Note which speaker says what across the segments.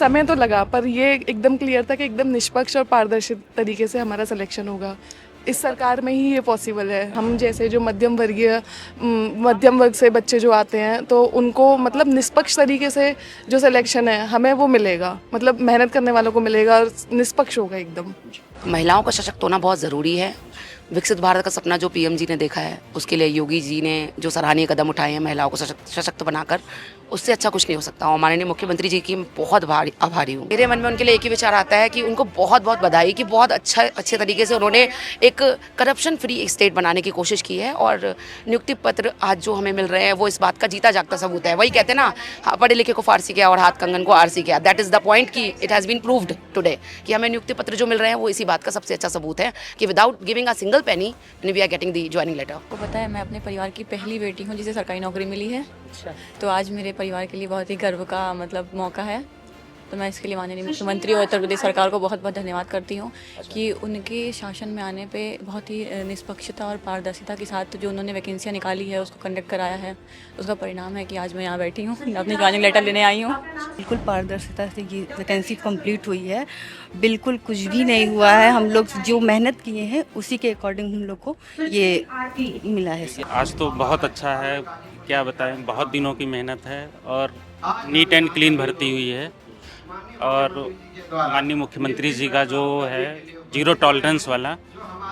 Speaker 1: समय तो लगा, पर ये एकदम क्लियर था कि एकदम निष्पक्ष और पारदर्शी तरीके से हमारा सिलेक्शन होगा। इस सरकार में ही ये पॉसिबल है। हम जैसे जो मध्यम वर्ग से बच्चे जो आते हैं, तो उनको मतलब निष्पक्ष तरीके से जो सिलेक्शन है हमें वो मिलेगा, मतलब मेहनत करने वालों को मिलेगा और निष्पक्ष होगा एकदम।
Speaker 2: महिलाओं का सशक्त होना बहुत ज़रूरी है। विकसित भारत का सपना जो पीएम जी ने देखा है, उसके लिए योगी जी ने जो सराहनीय कदम उठाए हैं महिलाओं को सशक्त बनाकर, उससे अच्छा कुछ नहीं हो सकता। और माननीय मुख्यमंत्री जी की मैं बहुत आभारी हूँ। मेरे मन में उनके लिए एक ही विचार आता है कि उनको बहुत बहुत बधाई कि बहुत अच्छे तरीके से उन्होंने एक करप्शन फ्री स्टेट बनाने की कोशिश की है। और नियुक्ति पत्र आज जो हमें मिल रहे हैं वो इस बात का जीता जागता सबूत है। वही कहते हैं ना, पढ़े लिखे को फारसी किया और हाथ कंगन को आरसी किया। दैट इज़ द पॉइंट कि it has been proved today कि हमें नियुक्ति पत्र जो मिल रहे हैं वो इसी बात का सबसे अच्छा सबूत है कि without giving a single penny we are getting the joining letter.
Speaker 3: आपको पता है मैं अपने परिवार की पहली बेटी हूँ जिसे सरकारी नौकरी मिली है। तो आज मेरे परिवार के लिए बहुत ही गर्व का मतलब मौका है। तो मैं इसके लिए माननीय मुख्यमंत्री और उत्तर प्रदेश सरकार को बहुत बहुत धन्यवाद करती हूँ कि उनके शासन में आने पे बहुत ही निष्पक्षता और पारदर्शिता के साथ जो उन्होंने वैकेंसियाँ निकाली है उसको कंडक्ट कराया है। उसका परिणाम है कि आज मैं यहाँ बैठी हूँ, अपनी ज्वाइनिंग लेटर लेने आई हूँ।
Speaker 4: बिल्कुल पारदर्शिता से ये वैकेंसी कंप्लीट हुई है। बिल्कुल कुछ भी नहीं हुआ है। हम लोग जो मेहनत किए हैं उसी के अकॉर्डिंग हम लोग को ये मिला है।
Speaker 5: आज तो बहुत अच्छा है, क्या बताएं, बहुत दिनों की मेहनत है और नीट एंड क्लीन भर्ती हुई है। और माननीय मुख्यमंत्री जी का जो है जीरो टॉलरेंस वाला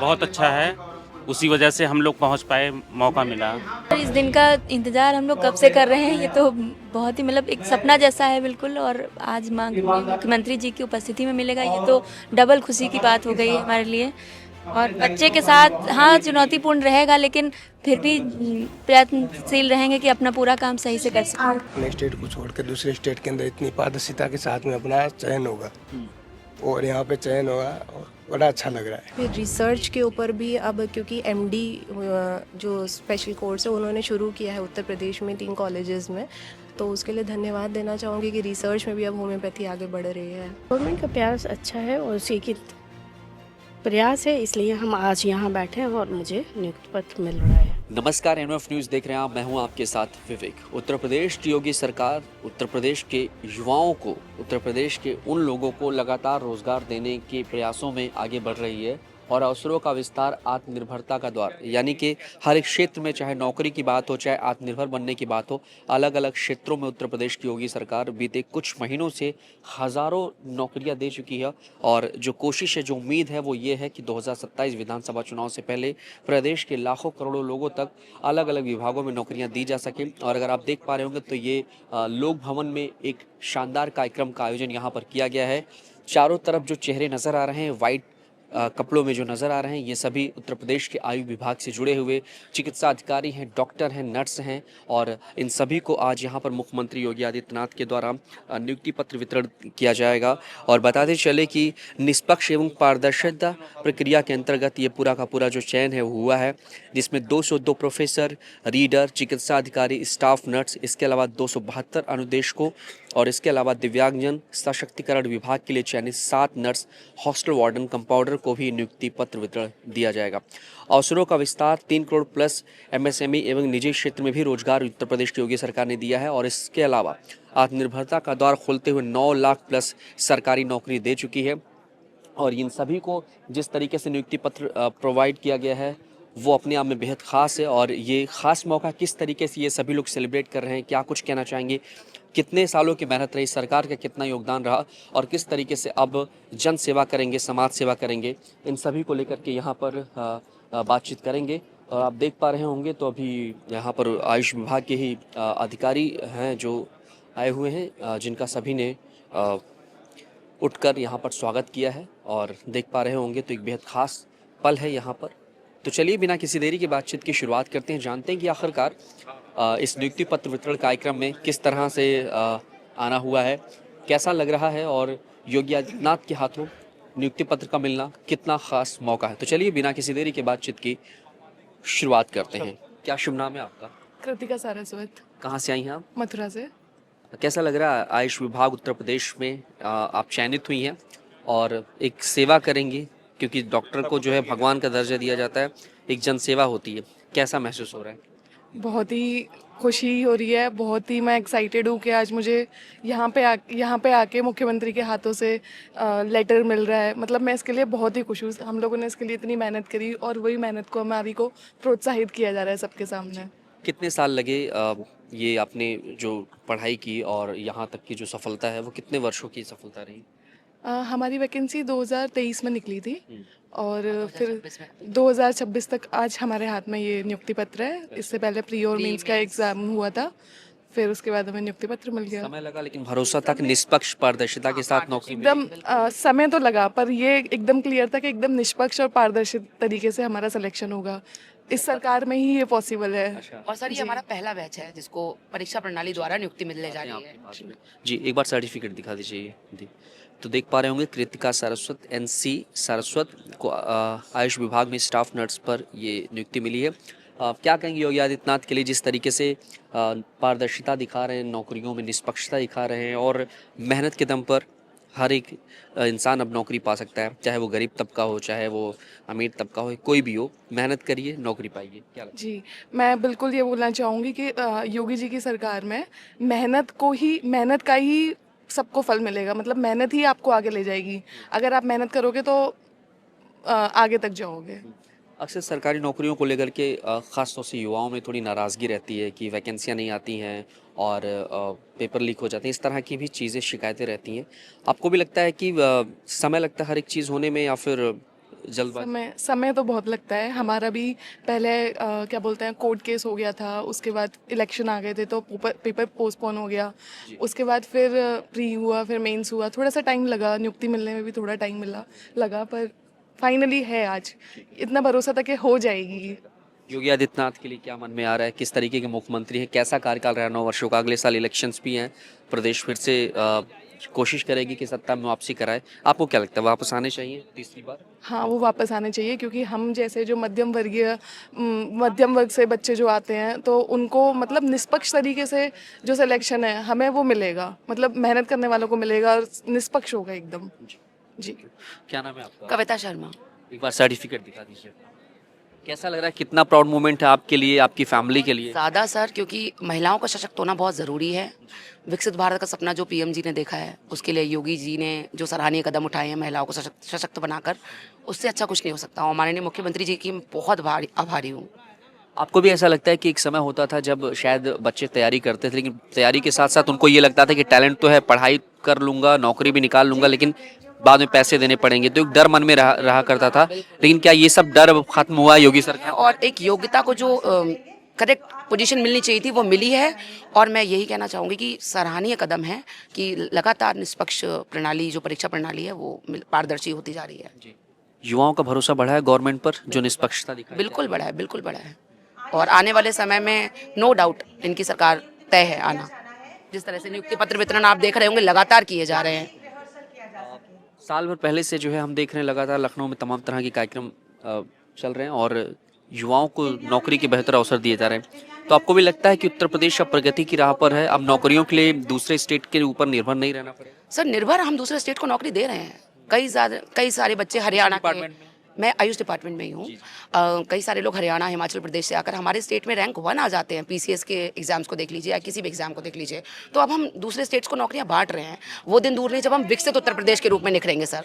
Speaker 5: बहुत अच्छा है, उसी वजह से हम लोग पहुंच पाए, मौका मिला।
Speaker 6: इस दिन का इंतज़ार हम लोग कब से कर रहे हैं। ये तो बहुत ही मतलब एक सपना जैसा है बिल्कुल। और आज मुख्यमंत्री जी की उपस्थिति में मिलेगा, ये तो डबल खुशी की बात हो गई है हमारे लिए। और बच्चे के साथ हाँ चुनौतीपूर्ण रहेगा, लेकिन फिर भी प्रयत्नशील रहेंगे कि अपना पूरा काम सही से कर सकें।
Speaker 7: अपने स्टेट को छोड़कर दूसरे स्टेट के अंदर इतनी पारदर्शिता के साथ में अपना चयन होगा और यहाँ पे चयन होगा और बड़ा अच्छा लग रहा है।
Speaker 8: फिर रिसर्च के ऊपर भी अब क्योंकि एमडी जो स्पेशल कोर्स है उन्होंने शुरू किया है उत्तर प्रदेश में 3 कॉलेजेस में, तो उसके लिए धन्यवाद देना चाहूँगी कि रिसर्च में भी अब होम्योपैथी आगे बढ़ रही है।
Speaker 9: गवर्नमेंट का प्रयास अच्छा है और उसी की प्रयास है, इसलिए हम आज यहाँ बैठे हैं और मुझे नियुक्ति पत्र मिल रहा है।
Speaker 10: नमस्कार, NF न्यूज़ देख रहे हैं आप। मैं हूं आपके साथ विवेक। उत्तर प्रदेश की योगी सरकार उत्तर प्रदेश के युवाओं को, उत्तर प्रदेश के उन लोगों को लगातार रोजगार देने के प्रयासों में आगे बढ़ रही है और अवसरों का विस्तार आत्मनिर्भरता का द्वार, यानी कि हर एक क्षेत्र में, चाहे नौकरी की बात हो, चाहे आत्मनिर्भर बनने की बात हो, अलग अलग क्षेत्रों में उत्तर प्रदेश की योगी सरकार बीते कुछ महीनों से हज़ारों नौकरियां दे चुकी है। और जो कोशिश है, जो उम्मीद है, वो ये है कि 2027 विधानसभा चुनाव से पहले प्रदेश के लाखों करोड़ों लोगों तक अलग अलग विभागों में नौकरियां दी जा सकें। और अगर आप देख पा रहे होंगे तो ये लोक भवन में एक शानदार कार्यक्रम का आयोजन यहाँ पर किया गया है। चारों तरफ जो चेहरे नज़र आ रहे हैं, वाइट कपड़ों में जो नज़र आ रहे हैं, ये सभी उत्तर प्रदेश के आयु विभाग से जुड़े हुए चिकित्सा अधिकारी हैं, डॉक्टर हैं, नर्स हैं। और इन सभी को आज यहाँ पर मुख्यमंत्री योगी आदित्यनाथ के द्वारा नियुक्ति पत्र वितरण किया जाएगा। और बताते चले कि निष्पक्ष एवं पारदर्शिता प्रक्रिया के अंतर्गत ये पूरा का पूरा जो चयन है वो हुआ है, जिसमें 202 प्रोफेसर, रीडर, चिकित्सा अधिकारी, स्टाफ नर्स, इसके अलावा 272 अनुदेशकों और इसके अलावा दिव्यांगजन सशक्तिकरण विभाग के लिए चयनित 7 नर्स, हॉस्टल वार्डन, कंपाउंडर को भी नियुक्ति पत्र वितरण दिया जाएगा। अवसरों का विस्तार 3 करोड़ प्लस MSME एवं निजी क्षेत्र में भी रोजगार उत्तर प्रदेश की योगी सरकार ने दिया है। और इसके अलावा आत्मनिर्भरता का द्वार खोलते हुए 9 लाख प्लस सरकारी नौकरी दे चुकी है। और इन सभी को जिस तरीके से नियुक्ति पत्र प्रोवाइड किया गया है वो अपने आप में बेहद ख़ास है। और ये ख़ास मौका किस तरीके से ये सभी लोग सेलिब्रेट कर रहे हैं, क्या कुछ कहना चाहेंगे, कितने सालों की मेहनत रही, सरकार का कितना योगदान रहा और किस तरीके से अब जन सेवा करेंगे, समाज सेवा करेंगे, इन सभी को लेकर के यहाँ पर बातचीत करेंगे। और आप देख पा रहे होंगे तो अभी यहाँ पर आयुष विभाग के ही अधिकारी हैं जो आए हुए हैं, जिनका सभी ने उठकर यहाँ पर स्वागत किया है। और देख पा रहे होंगे तो एक बेहद ख़ास पल है यहाँ पर। तो चलिए बिना किसी देरी की बातचीत की शुरुआत करते हैं, जानते हैं कि आखिरकार इस नियुक्ति पत्र वितरण कार्यक्रम में किस तरह से आना हुआ है, कैसा लग रहा है और योगी आदित्यनाथ के हाथों नियुक्ति पत्र का मिलना कितना खास मौका है। तो चलिए बिना किसी देरी की बातचीत की शुरुआत करते हैं। क्या शुभ नाम है आपका?
Speaker 1: कृतिका सारस्वत।
Speaker 10: कहाँ से आई हैं आप?
Speaker 1: मथुरा से।
Speaker 10: कैसा लग रहा है आयुष विभाग उत्तर प्रदेश में आप चयनित हुई हैं और एक सेवा करेंगी, क्योंकि डॉक्टर को जो है भगवान का दर्जा दिया जाता है, एक जन सेवा होती है, कैसा महसूस हो रहा है?
Speaker 1: बहुत ही खुशी हो रही है, बहुत ही मैं एक्साइटेड हूँ कि आज मुझे यहाँ पे आके मुख्यमंत्री के हाथों से लेटर मिल रहा है। मतलब मैं इसके लिए बहुत ही खुश हूँ। हम लोगों ने इसके लिए इतनी मेहनत करी और वही मेहनत को हमारी को प्रोत्साहित किया जा रहा है सबके सामने।
Speaker 10: कितने साल लगे ये आपने जो पढ़ाई की और यहाँ तक की जो सफलता है वो कितने वर्षों की सफलता रही?
Speaker 1: हमारी वैकेंसी 2023 में निकली थी और फिर 2026 तक आज हमारे हाथ में ये नियुक्ति पत्र है। इससे पहले प्री और मेंस का एग्ज़ाम हुआ था, फिर उसके बाद हमें नियुक्ति पत्र मिल गया।
Speaker 10: समय लगा लेकिन भरोसा था कि निष्पक्ष पारदर्शिता के साथ नौकरी
Speaker 1: एकदम समय तो लगा, पर ये एकदम क्लियर था कि एकदम निष्पक्ष और पारदर्शी तरीके से हमारा सिलेक्शन होगा। इस सरकार में ही ये पॉसिबल है।
Speaker 2: और सर ये हमारा पहला बैच है जिसको परीक्षा प्रणाली द्वारा नियुक्ति मिलने जा रही है।
Speaker 10: जी एक बार सर्टिफिकेट दिखा दीजिए जी। तो देख पा रहे होंगे कृतिका सारस्वत NC सारस्वत को आयुष विभाग में स्टाफ नर्स पर ये नियुक्ति मिली है। क्या कहेंगे योगी आदित्यनाथ के लिए जिस तरीके से पारदर्शिता दिखा रहे हैं, नौकरियों में निष्पक्षता दिखा रहे हैं और मेहनत के दम पर हर एक इंसान अब नौकरी पा सकता है, चाहे वो गरीब तबका हो, चाहे वो अमीर तबका हो, कोई भी हो, मेहनत करिए नौकरी पाइए। क्या लगता है?
Speaker 1: जी, मैं बिल्कुल ये बोलना चाहूँगी कि योगी जी की सरकार में मेहनत का ही सबको फल मिलेगा। मतलब मेहनत ही आपको आगे ले जाएगी। अगर आप मेहनत करोगे तो आगे तक जाओगे।
Speaker 10: अक्सर सरकारी नौकरियों को लेकर के ख़ास तौर से युवाओं में थोड़ी नाराज़गी रहती है कि वैकेंसियाँ नहीं आती हैं और पेपर लीक हो जाते हैं, इस तरह की भी चीज़ें शिकायतें रहती हैं। आपको भी लगता है कि समय लगता है हर एक चीज़ होने में या फिर जल्दबाजी?
Speaker 1: समय तो बहुत लगता है। हमारा भी पहले क्या बोलते हैं कोर्ट केस हो गया था, उसके बाद इलेक्शन आ गए थे तो पेपर पोस्टपोन हो गया। उसके बाद फिर प्री हुआ, फिर मेंस हुआ, थोड़ा सा टाइम लगा, नियुक्ति मिलने में भी थोड़ा टाइम लगा, पर फाइनली है आज। इतना भरोसा था कि हो जाएगी।
Speaker 10: योगी आदित्यनाथ के लिए क्या मन में आ रहा है, किस तरीके के मुख्यमंत्री हैं, कैसा कार्यकाल रहा 9 वर्षों का? अगले साल इलेक्शंस भी हैं, प्रदेश फिर से कोशिश करेगी कि सत्ता में वापसी कराए। आपको क्या लगता है वापस आने चाहिए तीसरी बार?
Speaker 1: हाँ, वो वापस आने चाहिए क्योंकि हम जैसे जो मध्यम वर्ग से बच्चे जो आते हैं तो उनको मतलब निष्पक्ष तरीके से जो सिलेक्शन है हमें वो मिलेगा। मतलब मेहनत करने वालों को मिलेगा और निष्पक्ष होगा एकदम। जी।
Speaker 10: क्या नाम है आपका?
Speaker 2: कविता शर्मा।
Speaker 10: एक बार सर्टिफिकेट दिखा दीजिए। कैसा लग रहा है, कितना प्राउड मोमेंट है आपके लिए, आपकी फैमिली के लिए?
Speaker 2: ज़्यादा सर, क्योंकि महिलाओं का सशक्त होना बहुत ज़रूरी है। विकसित भारत का सपना जो PM जी ने देखा है उसके लिए योगी जी ने जो सराहनीय कदम उठाए हैं महिलाओं को सशक्त बनाकर, उससे अच्छा कुछ नहीं हो सकता। और माननीय मुख्यमंत्री जी की बहुत आभारी हूँ।
Speaker 10: आपको भी ऐसा लगता है कि एक समय होता था जब शायद बच्चे तैयारी करते थे लेकिन तैयारी के साथ साथ उनको ये लगता था कि टैलेंट तो है, पढ़ाई कर लूँगा, नौकरी भी निकाल लूँगा, लेकिन बाद में पैसे देने पड़ेंगे, तो एक डर मन में रहा करता था, लेकिन क्या ये सब डर खत्म हुआ योगी सरकार?
Speaker 2: और एक योग्यता को जो करेक्ट पोजीशन मिलनी चाहिए थी वो मिली है। और मैं यही कहना चाहूँगी कि सराहनीय कदम है कि लगातार निष्पक्ष प्रणाली जो परीक्षा प्रणाली है वो पारदर्शी होती जा रही है।
Speaker 10: युवाओं का भरोसा बढ़ा है गवर्नमेंट पर जो निष्पक्षता दिखाई?
Speaker 2: बिल्कुल बढ़ा है, बिल्कुल बढ़ा है। और आने वाले समय में नो डाउट इनकी सरकार तय है आना। जिस तरह से नियुक्ति पत्र वितरण आप देख रहे होंगे लगातार किए जा रहे हैं।
Speaker 10: साल भर पहले से जो है हम देख रहे हैं लगातार लखनऊ में तमाम तरह के कार्यक्रम चल रहे हैं और युवाओं को नौकरी के बेहतर अवसर दिए जा रहे हैं। तो आपको भी लगता है कि उत्तर प्रदेश अब प्रगति की राह पर है, अब नौकरियों के लिए दूसरे स्टेट के ऊपर निर्भर नहीं रहना पड़ेगा?
Speaker 2: सर निर्भर हम दूसरे स्टेट को नौकरी दे रहे हैं। कई सारे बच्चे हरियाणा के, मैं आयुष डिपार्टमेंट में ही हूँ, कई सारे लोग हरियाणा हिमाचल प्रदेश से आकर हमारे स्टेट में रैंक 1 आ जाते हैं। PCS के एग्जाम्स को देख लीजिए या किसी भी एग्जाम को देख लीजिए। तो अब हम दूसरे स्टेट्स को नौकरियां बांट रहे हैं। वो दिन दूर नहीं जब हम विकसित उत्तर प्रदेश के रूप में निखरेंगे। सर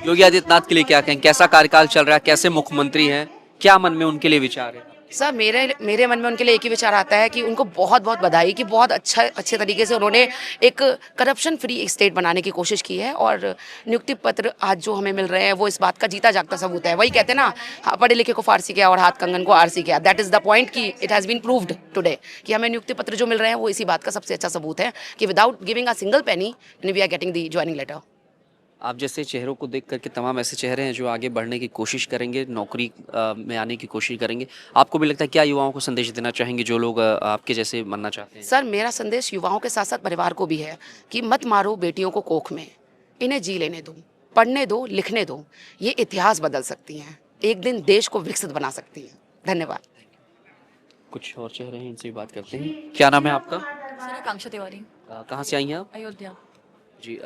Speaker 10: योगी आदित्यनाथ के लिए क्या कहें, कैसा कार्यकाल चल रहा है, कैसे मुख्यमंत्री हैं, क्या मन में उनके लिए विचार है?
Speaker 2: सर मेरे मन में उनके लिए एक ही विचार आता है कि उनको बहुत बहुत बधाई कि बहुत अच्छे तरीके से उन्होंने एक करप्शन फ्री स्टेट बनाने की कोशिश की है। और नियुक्ति पत्र आज जो हमें मिल रहे हैं वो इस बात का जीता जागता सबूत है। वही कहते हैं ना, पढ़े लिखे को फारसी किया और हाथ कंगन को आरसी किया। दैट इज द पॉइंट कि it has been proved today कि हमें नियुक्ति पत्र जो मिल रहे हैं वो इसी बात का सबसे अच्छा सबूत है कि without giving a single penny we are getting the joining letter.
Speaker 10: आप जैसे चेहरों को देख करके तमाम ऐसे चेहरे हैं जो आगे बढ़ने की कोशिश करेंगे, नौकरी में आने की कोशिश करेंगे। आपको भी लगता है क्या युवाओं को संदेश देना चाहेंगे जो लोग आपके जैसे बनना चाहते हैं?
Speaker 2: सर मेरा संदेश युवाओं के साथ साथ परिवार को भी है कि मत मारो बेटियों को कोख में, इन्हें जी लेने दो, पढ़ने दो, लिखने दो। ये इतिहास बदल सकती हैं, एक दिन देश को विकसित बना सकती हैं। धन्यवाद।
Speaker 10: कुछ और चेहरे हैं, इनसे भी बात करते हैं। क्या नाम है आपका?
Speaker 3: सर आकांक्षा तिवारी,
Speaker 10: कहाँ से आई हैं आप?
Speaker 3: अयोध्या।
Speaker 10: जी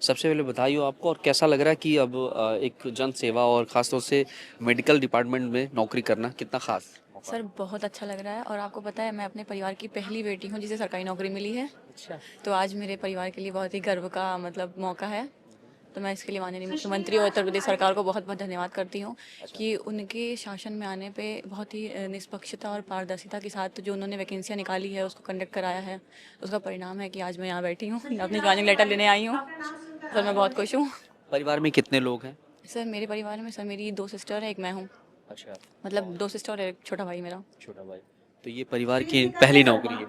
Speaker 10: सबसे पहले बधाई हो आपको। और कैसा लग रहा है कि अब एक जन सेवा और ख़ासतौर से मेडिकल डिपार्टमेंट में नौकरी करना कितना खास?
Speaker 3: सर बहुत अच्छा लग रहा है और आपको पता है मैं अपने परिवार की पहली बेटी हूँ जिसे सरकारी नौकरी मिली है। तो आज मेरे परिवार के लिए बहुत ही गर्व का मतलब मौका है। तो मैं इसके लिए माननीय मुख्यमंत्री और उत्तर प्रदेश सरकार को बहुत बहुत धन्यवाद करती हूँ कि उनके शासन में आने पे बहुत ही निष्पक्षता और पारदर्शिता के साथ जो उन्होंने वैकेंसियाँ निकाली है उसको कंडक्ट कराया है। उसका परिणाम है कि आज मैं यहाँ बैठी हूँ, अपनी ज्वाइनिंग लेटर लेने आई हूँ। सर मैं बहुत खुश हूँ।
Speaker 10: परिवार में कितने लोग हैं?
Speaker 3: सर मेरे परिवार में सर मेरी 2 सिस्टर है, एक मैं हूँ।
Speaker 10: अच्छा,
Speaker 3: मतलब 2 सिस्टर और एक छोटा भाई मेरा।
Speaker 10: छोटा भाई। तो ये परिवार की पहली नौकरी है,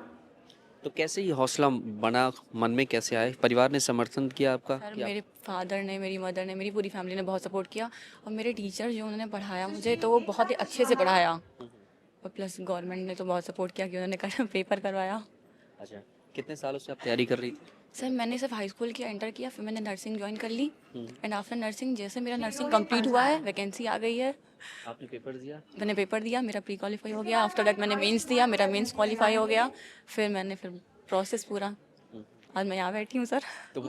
Speaker 10: तो कैसे ये हौसला बना, मन में कैसे आए? परिवार ने समर्थन किया आपका?
Speaker 3: सर
Speaker 10: कि आप-
Speaker 3: मेरे फादर ने, मेरी मदर ने, मेरी पूरी फैमिली ने बहुत सपोर्ट किया और मेरे टीचर जो उन्होंने पढ़ाया मुझे तो वो बहुत ही अच्छे से पढ़ाया और प्लस गवर्नमेंट ने तो बहुत सपोर्ट किया कि उन्होंने पेपर करवाया।
Speaker 10: अच्छा, कितने सालों से आप तैयारी कर रही थी?
Speaker 3: सर मैंने सिर्फ हाई स्कूल किया, इंटर किया, फिर मैंने नर्सिंग ज्वाइन कर ली एंड आफ्टर नर्सिंग जैसे मेरा नर्सिंग कंप्लीट हुआ है, वैकेंसी आ गई है,
Speaker 10: आपने पेपर दिया?
Speaker 3: मैंने पेपर दिया, मेरा प्री क्वालिफाई हो गया। आफ्टर दैट मैंने मेंस दिया, मेरा मेंस क्वालिफाई हो गया। फिर प्रोसेस पूरा, आज मैं यहाँ बैठी हूँ सर।
Speaker 10: तो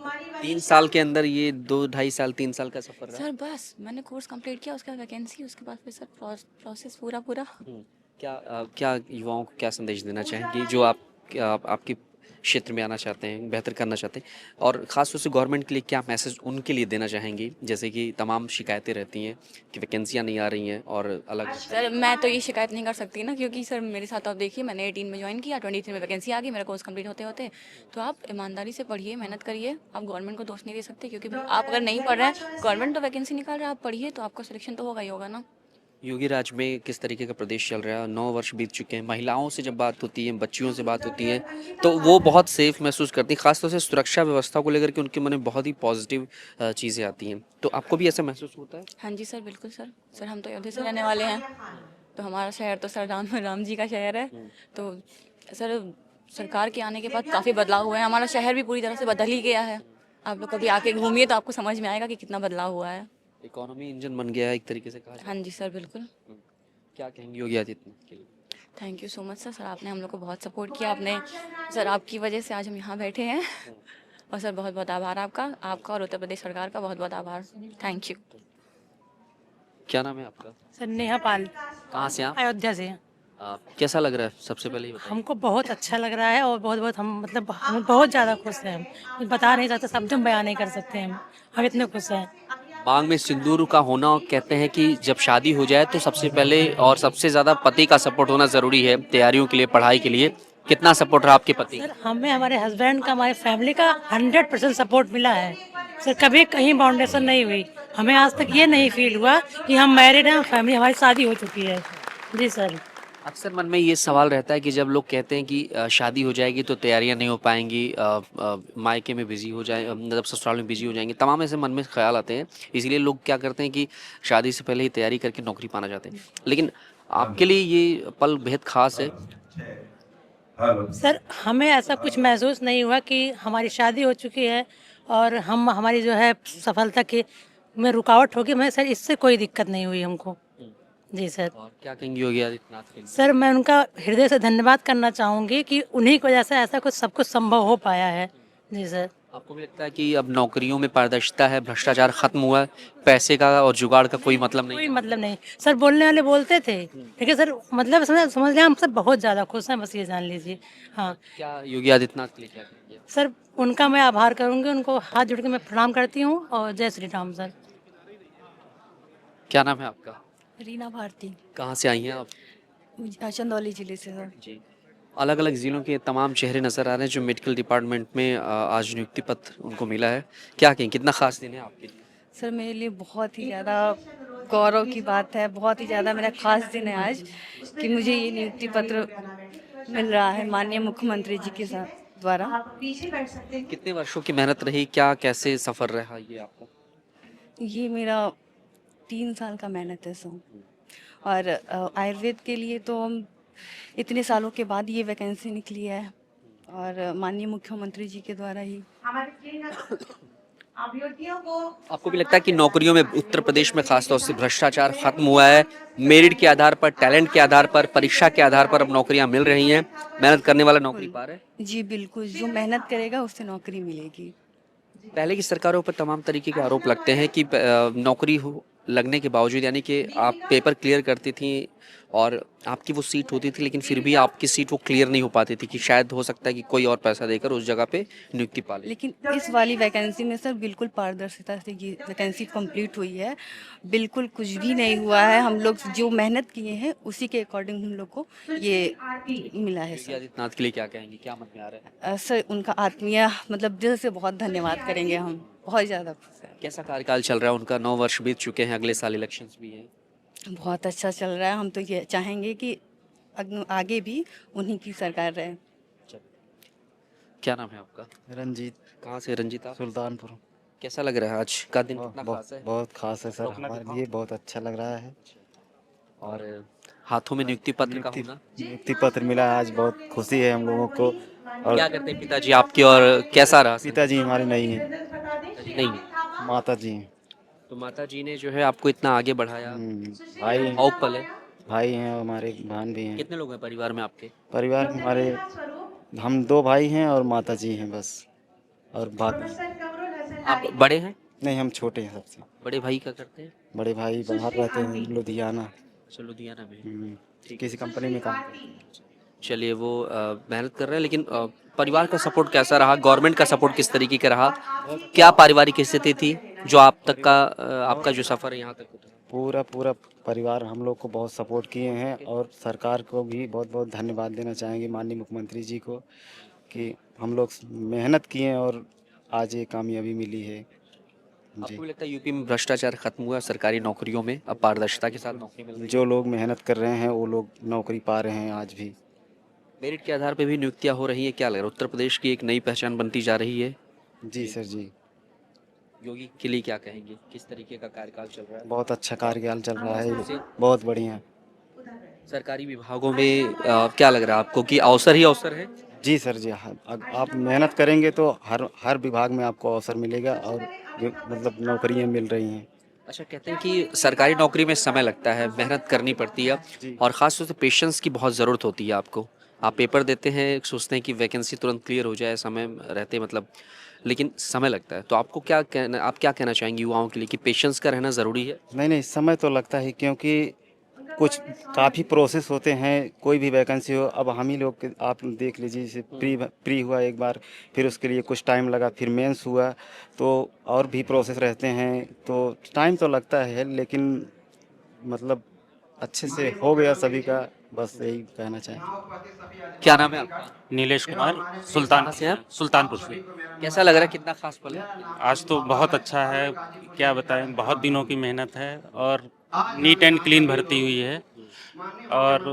Speaker 10: 3 साल के अंदर ये 2 ढाई साल 3 साल का सफर रहा?
Speaker 3: सर बस मैंने कोर्स कंप्लीट किया, उसके बाद वैकेंसी, उसके बाद फिर सर प्रोसेस पूरा।
Speaker 10: क्या युवाओं को क्या संदेश देना चाहेंगे जो आपके क्षेत्र में आना चाहते हैं, बेहतर करना चाहते हैं, और ख़ास तौर से गवर्नमेंट के लिए क्या मैसेज उनके लिए देना चाहेंगे? जैसे कि तमाम शिकायतें रहती हैं कि वैकेंसियाँ नहीं आ रही हैं और अलग।
Speaker 3: सर मैं तो ये शिकायत नहीं कर सकती ना, क्योंकि सर मेरे साथ आप देखिए मैंने 18 में ज्वाइन किया, 23 में वैकेंसी आ गई, मेरा कोर्स कंप्लीट होते होते। तो आप ईमानदारी से पढ़िए, मेहनत करिए, आप गवर्नमेंट को दोष नहीं दे सकते, क्योंकि आप अगर नहीं पढ़ रहे हैं, गवर्नमेंट तो वैकेंसी निकाल रहा है, आप पढ़िए तो आपका सिलेक्शन तो होगा ही होगा ना।
Speaker 10: योगी राज में किस तरीके का प्रदेश चल रहा है? 9 वर्ष बीत चुके हैं। महिलाओं से जब बात होती है, बच्चियों से बात होती है, तो वो बहुत सेफ महसूस करती हैं। खासतौर से सुरक्षा व्यवस्था को लेकर के उनके मन में बहुत ही पॉजिटिव चीज़ें आती हैं। तो आपको भी ऐसा महसूस होता है?
Speaker 3: हाँ जी सर, बिल्कुल सर। सर हम तो अयोध्या से रहने वाले हैं, तो हमारा शहर तो सर राम जी का शहर है। तो सर सरकार के आने के बाद काफ़ी बदलाव हुए हैं, हमारा शहर भी पूरी तरह से बदल ही गया है। आप लोग कभी आके घूमिए तो आपको समझ में आएगा कि कितना बदलाव हुआ है।
Speaker 10: इकोनॉमी इंजन बन गया है एक तरीके से कहा जाए।
Speaker 3: हाँ जी सर, बिल्कुल।
Speaker 10: क्या कहेंगे योगी आदित्यनाथ के लिए?
Speaker 3: Thank you so much sir. Sir आपने हम लोग को बहुत सपोर्ट किया, आपने सर आपकी वजह से आज हम यहाँ बैठे हैं और सर बहुत बहुत आभार आपका और उत्तर प्रदेश सरकार का बहुत बहुत आभार। Thank you.
Speaker 10: क्या नाम है आपका?
Speaker 11: सर नेहा पाल,
Speaker 10: कहाँ से आप?
Speaker 11: अयोध्या से।
Speaker 10: कैसा लग रहा है सबसे पहले ये बताइए?
Speaker 11: हमको बहुत अच्छा लग रहा है और बहुत हम बहुत ज़्यादा खुश हैं। हम बता नहीं सकते, शब्दों में बयान नहीं कर सकते हम इतने खुश हैं।
Speaker 10: मांग में सिंदूर का होना, कहते हैं कि जब शादी हो जाए तो सबसे पहले और सबसे ज़्यादा पति का सपोर्ट होना ज़रूरी है तैयारियों के लिए, पढ़ाई के लिए। कितना सपोर्ट रहा आपके पति?
Speaker 11: सर हमें हमारे हस्बैंड का, हमारे फैमिली का 100% सपोर्ट मिला है सर। कभी कहीं बाउंडेशन नहीं हुई, हमें आज तक ये नहीं फील हुआ कि हम मैरिड हैं, फैमिली हमारी शादी हो चुकी है। जी सर।
Speaker 10: अक्सर मन में ये सवाल रहता है कि जब लोग कहते हैं कि शादी हो जाएगी तो तैयारियां नहीं हो पाएंगी, मायके में बिजी हो जाए, मतलब ससुराल में बिजी हो जाएंगे, तमाम ऐसे मन में ख्याल आते हैं। इसलिए लोग क्या करते हैं कि शादी से पहले ही तैयारी करके नौकरी पाना चाहते हैं। लेकिन आपके लिए ये पल बेहद खास है।
Speaker 11: सर हमें ऐसा कुछ महसूस नहीं हुआ कि हमारी शादी हो चुकी है और हमारी जो है सफलता की में रुकावट होगी। हमें सर इससे कोई दिक्कत नहीं हुई हमको। जी सर।
Speaker 10: और क्या कहेंगे योगी आदित्यनाथ के लिए?
Speaker 11: सर मैं उनका हृदय से धन्यवाद करना चाहूँगी कि उन्हीं की वजह से ऐसा कुछ सब कुछ संभव हो पाया है। जी सर।
Speaker 10: आपको भी लगता है कि अब नौकरियों में पारदर्शिता है, भ्रष्टाचार खत्म हुआ है, पैसे का और जुगाड़ का कोई मतलब नहीं?
Speaker 11: कोई मतलब नहीं सर। बोलने वाले बोलते थे, लेकिन सर मतलब समझ लिया, हम सब बहुत ज़्यादा खुश हैं, बस ये जान लीजिए। हाँ।
Speaker 10: क्या योगी आदित्यनाथ के लिए क्या कहेंगे?
Speaker 11: सर उनका मैं आभार करूँगी, उनको हाथ जोड़ के मैं प्रणाम करती हूँ और जय श्री राम। सर
Speaker 10: क्या नाम है आपका?
Speaker 4: रीना भारती,
Speaker 10: कहाँ से आई हैं आप?
Speaker 4: चंदौली जिले से सर।
Speaker 10: जी। अलग अलग ज़िलों के तमाम चेहरे नज़र आ रहे हैं जो मेडिकल डिपार्टमेंट में आज नियुक्ति पत्र उनको मिला है। क्या कहें, कितना खास दिन है आपके लिए?
Speaker 4: सर मेरे लिए बहुत ही ज़्यादा गौरव की बात है, बहुत ही ज़्यादा मेरा खास दिन है आज कि मुझे ये नियुक्ति पत्र मिल रहा है माननीय मुख्यमंत्री जी के साथ द्वारा।
Speaker 10: कितने वर्षों की मेहनत रही, क्या कैसे सफ़र रहा ये आपका?
Speaker 4: ये मेरा 3 साल का मेहनत है सर। और आयुर्वेद के लिए तो हम इतने सालों के बाद ये वैकेंसी निकली है और माननीय मुख्यमंत्री जी के द्वारा ही।
Speaker 10: आपको भी लगता है कि नौकरियों में उत्तर प्रदेश में खासतौर से भ्रष्टाचार खत्म हुआ है? मेरिट के आधार पर, टैलेंट के आधार पर, परीक्षा के आधार पर अब नौकरियां मिल रही हैं, मेहनत करने वाला नौकरी पा रहा है?
Speaker 4: जी बिल्कुल, जो मेहनत करेगा उससे नौकरी मिलेगी।
Speaker 10: पहले की सरकारों पर तमाम तरीके के आरोप लगते हैं कि नौकरी लगने के बावजूद, यानी कि आप पेपर क्लियर करती थी और आपकी वो सीट होती थी, लेकिन फिर भी आपकी सीट वो क्लियर नहीं हो पाती थी कि शायद हो सकता है कि कोई और पैसा देकर उस जगह पे नियुक्ति पा ले।
Speaker 4: लेकिन इस वाली वैकेंसी में सर बिल्कुल पारदर्शिता से ये वैकेंसी कंप्लीट हुई है, बिल्कुल कुछ भी नहीं हुआ है। हम लोग जो मेहनत किए हैं उसी के अकॉर्डिंग हम लोग को ये मिला है
Speaker 10: योगी
Speaker 4: सर।
Speaker 10: आदित्यनाथ के लिए क्या कहेंगे, क्या मन में आ रहा है?
Speaker 4: सर उनका आत्मीय मतलब दिल से बहुत धन्यवाद करेंगे हम, बहुत ज़्यादा खुश हैं।
Speaker 10: कैसा कार्यकाल चल रहा है उनका? 9 वर्ष बीत चुके हैं, अगले साल इलेक्शंस भी हैं।
Speaker 4: बहुत अच्छा चल रहा है। हम तो ये चाहेंगे कि आगे भी उन्हीं की सरकार रहे।
Speaker 10: क्या नाम है आपका?
Speaker 12: रंजीत।
Speaker 10: कहाँ से रंजीत आप?
Speaker 12: सुल्तानपुर।
Speaker 10: कैसा लग रहा है आज का दिन, कितना खास है?
Speaker 12: बहुत खास है सर, हमारे लिए बहुत अच्छा लग रहा है।
Speaker 10: और हाथों में नियुक्ति पत्र का होना,
Speaker 12: नियुक्ति पत्र मिला है, आज बहुत खुशी है हम लोगों को। और
Speaker 10: क्या करते हैं पिताजी आपके और कैसा रहा?
Speaker 12: पिताजी हमारे नहीं है,
Speaker 10: नहीं,
Speaker 12: माता जी हैं।
Speaker 10: तो माता जी ने जो है आपको इतना आगे बढ़ाया,
Speaker 12: भाई
Speaker 10: भाव पले।
Speaker 12: भाई हैं और हमारे बहन भी हैं।
Speaker 10: कितने लोग हैं परिवार में आपके?
Speaker 12: परिवार में हमारे हम 2 भाई हैं और माता जी हैं बस, और बाकी
Speaker 10: आप बड़े हैं?
Speaker 12: नहीं, हम छोटे हैं सबसे।
Speaker 10: बड़े भाई क्या करते हैं?
Speaker 12: बड़े भाई बाहर रहते हैं, लुधियाना।
Speaker 10: अच्छा, लुधियाना में।
Speaker 12: किसी कंपनी में काम करते हैं।
Speaker 10: चलिए, वो मेहनत कर रहे हैं, लेकिन परिवार का सपोर्ट कैसा रहा? गवर्नमेंट का सपोर्ट किस तरीके का रहा? क्या पारिवारिक स्थिति थी जो आप तक का आपका जो सफ़र है यहाँ तक उतरा?
Speaker 12: पूरा परिवार हम लोग को बहुत सपोर्ट किए हैं, और सरकार को भी बहुत बहुत धन्यवाद देना चाहेंगे, माननीय मुख्यमंत्री जी को, कि हम लोग मेहनत किए और आज ये कामयाबी मिली है जी।
Speaker 10: आपको भी लगता है यूपी में भ्रष्टाचार खत्म हुआ सरकारी नौकरियों में, अब पारदर्शिता के साथ नौकरी मिल रही है?
Speaker 12: जो लोग मेहनत कर रहे हैं वो लोग नौकरी पा रहे हैं आज भी।
Speaker 10: मेरिट के आधार पे भी नियुक्तियां हो रही है, क्या लग रहा है? उत्तर प्रदेश की एक नई पहचान बनती जा रही है।
Speaker 12: जी सर जी।
Speaker 10: योगी के लिए क्या कहेंगे, किस तरीके का कार्यकाल चल रहा है?
Speaker 12: बहुत अच्छा कार्यकाल चल रहा है, बहुत बढ़िया।
Speaker 10: सरकारी विभागों में क्या लग रहा है आपको कि अवसर ही अवसर है?
Speaker 12: जी सर जी, आप मेहनत करेंगे तो हर विभाग में आपको अवसर मिलेगा, और मतलब नौकरियां मिल रही हैं।
Speaker 10: अच्छा, कहते हैं कि सरकारी नौकरी में समय लगता है, मेहनत करनी पड़ती है, और ख़ास तौर से पेशेंस की बहुत ज़रूरत होती है आपको। आप पेपर देते हैं, सोचते हैं कि वैकेंसी तुरंत क्लियर हो जाए, समय रहते मतलब, लेकिन समय लगता है। तो आपको क्या कहना, आप क्या कहना चाहेंगे युवाओं के लिए कि पेशेंस का रहना ज़रूरी है?
Speaker 12: नहीं, समय तो लगता है, क्योंकि कुछ काफ़ी प्रोसेस होते हैं, कोई भी वैकेंसी हो। अब हम ही लोग आप देख लीजिए, जैसे प्री हुआ एक बार, फिर उसके लिए कुछ टाइम लगा, फिर मेंस हुआ, तो और भी प्रोसेस रहते हैं, तो टाइम तो लगता है, लेकिन मतलब अच्छे से हो गया सभी का, बस यही कहना चाहेंगे।
Speaker 10: क्या नाम है आपका?
Speaker 5: नीलेश कुमार, सुल्तानपुर से।
Speaker 10: कैसा लग रहा है, कितना खास पल है?
Speaker 5: आज तो बहुत अच्छा है, क्या बताएं, बहुत दिनों की मेहनत है, और नीट एंड क्लीन भर्ती हुई है, और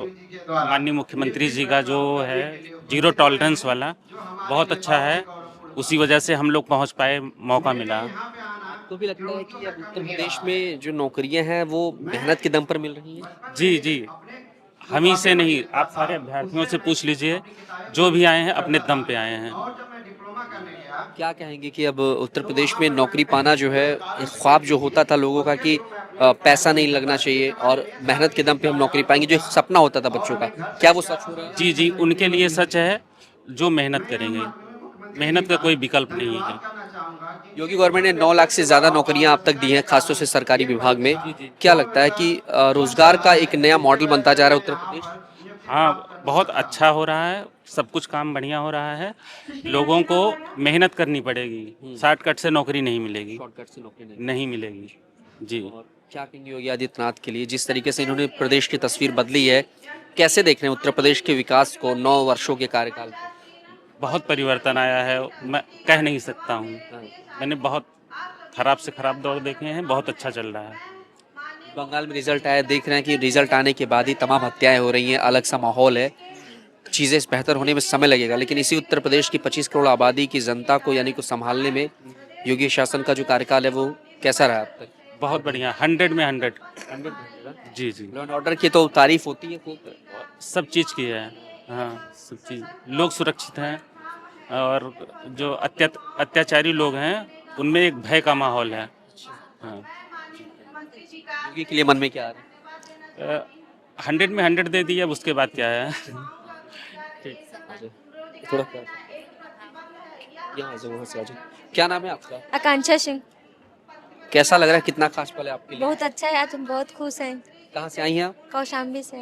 Speaker 5: माननीय मुख्यमंत्री जी का जो है जीरो टॉलरेंस वाला बहुत अच्छा है, उसी वजह से हम लोग पहुंच पाए, मौका मिला।
Speaker 10: आपको भी लगता है कि अब उत्तर प्रदेश में जो नौकरियां हैं वो मेहनत के दम पर मिल रही हैं?
Speaker 5: जी, हम ही से नहीं, आप सारे अभ्यर्थियों से पूछ लीजिए, जो भी आए हैं अपने दम पे आए हैं।
Speaker 10: क्या कहेंगे कि अब उत्तर प्रदेश में नौकरी पाना जो है, एक ख्वाब जो होता था लोगों का कि पैसा नहीं लगना चाहिए और मेहनत के दम पे हम नौकरी पाएंगे, जो एक सपना होता था बच्चों का, क्या वो सच हो रहा है?
Speaker 5: जी, उनके लिए सच है, जो मेहनत करेंगे, मेहनत का कोई विकल्प नहीं है।
Speaker 10: योगी गवर्नमेंट ने 9 लाख से ज़्यादा नौकरियां अब तक दी हैं, खासतौर से सरकारी विभाग में। क्या लगता है कि रोजगार का एक नया मॉडल बनता जा रहा है उत्तर प्रदेश?
Speaker 5: हाँ, बहुत अच्छा हो रहा है, सब कुछ काम बढ़िया हो रहा है। लोगों को मेहनत करनी पड़ेगी, शॉर्टकट से नौकरी नहीं मिलेगी,
Speaker 10: शॉर्टकट से नौकरी
Speaker 5: नहीं मिलेगी। जी।
Speaker 10: और क्या कहेंगे योगी आदित्यनाथ के लिए, जिस तरीके से इन्होंने प्रदेश की तस्वीर बदली है, कैसे देख रहे हैं उत्तर प्रदेश के विकास को 9 वर्षों के कार्यकाल में?
Speaker 5: बहुत परिवर्तन आया है, मैं कह नहीं सकता हूँ। मैंने बहुत खराब से खराब दौर देखे हैं, बहुत अच्छा चल रहा है।
Speaker 10: बंगाल में रिजल्ट आया, देख रहे हैं कि रिजल्ट आने के बाद ही तमाम हत्याएं हो रही हैं, अलग सा माहौल है, चीज़ें बेहतर होने में समय लगेगा, लेकिन इसी उत्तर प्रदेश की 25 करोड़ आबादी की जनता को यानी को संभालने में योगी शासन का जो कार्यकाल है वो कैसा रहा अब तक?
Speaker 5: बहुत बढ़िया, 100 में 100। जी।
Speaker 10: लॉ एंड ऑर्डर की तो तारीफ होती है खूब,
Speaker 5: सब चीज़ की है। हाँ, सब चीज़, लोग सुरक्षित हैं, और जो अत्याचारी लोग हैं उनमें एक भय का माहौल है। हाँ।
Speaker 10: योगी के लिए मन में क्या आ रहा है?
Speaker 5: 100 में 100 दे दिया, अब उसके बाद क्या है।
Speaker 10: थोड़ा यहाँ से वहाँ से आ जाओ। क्या नाम है आपका?
Speaker 6: आकांक्षा सिंह।
Speaker 10: कैसा लग रहा है, कितना खास पल है आपके लिए?
Speaker 6: बहुत अच्छा है, आज हम बहुत खुश हैं।
Speaker 10: कहाँ से आई हैं आप?
Speaker 6: कौशाम्बी से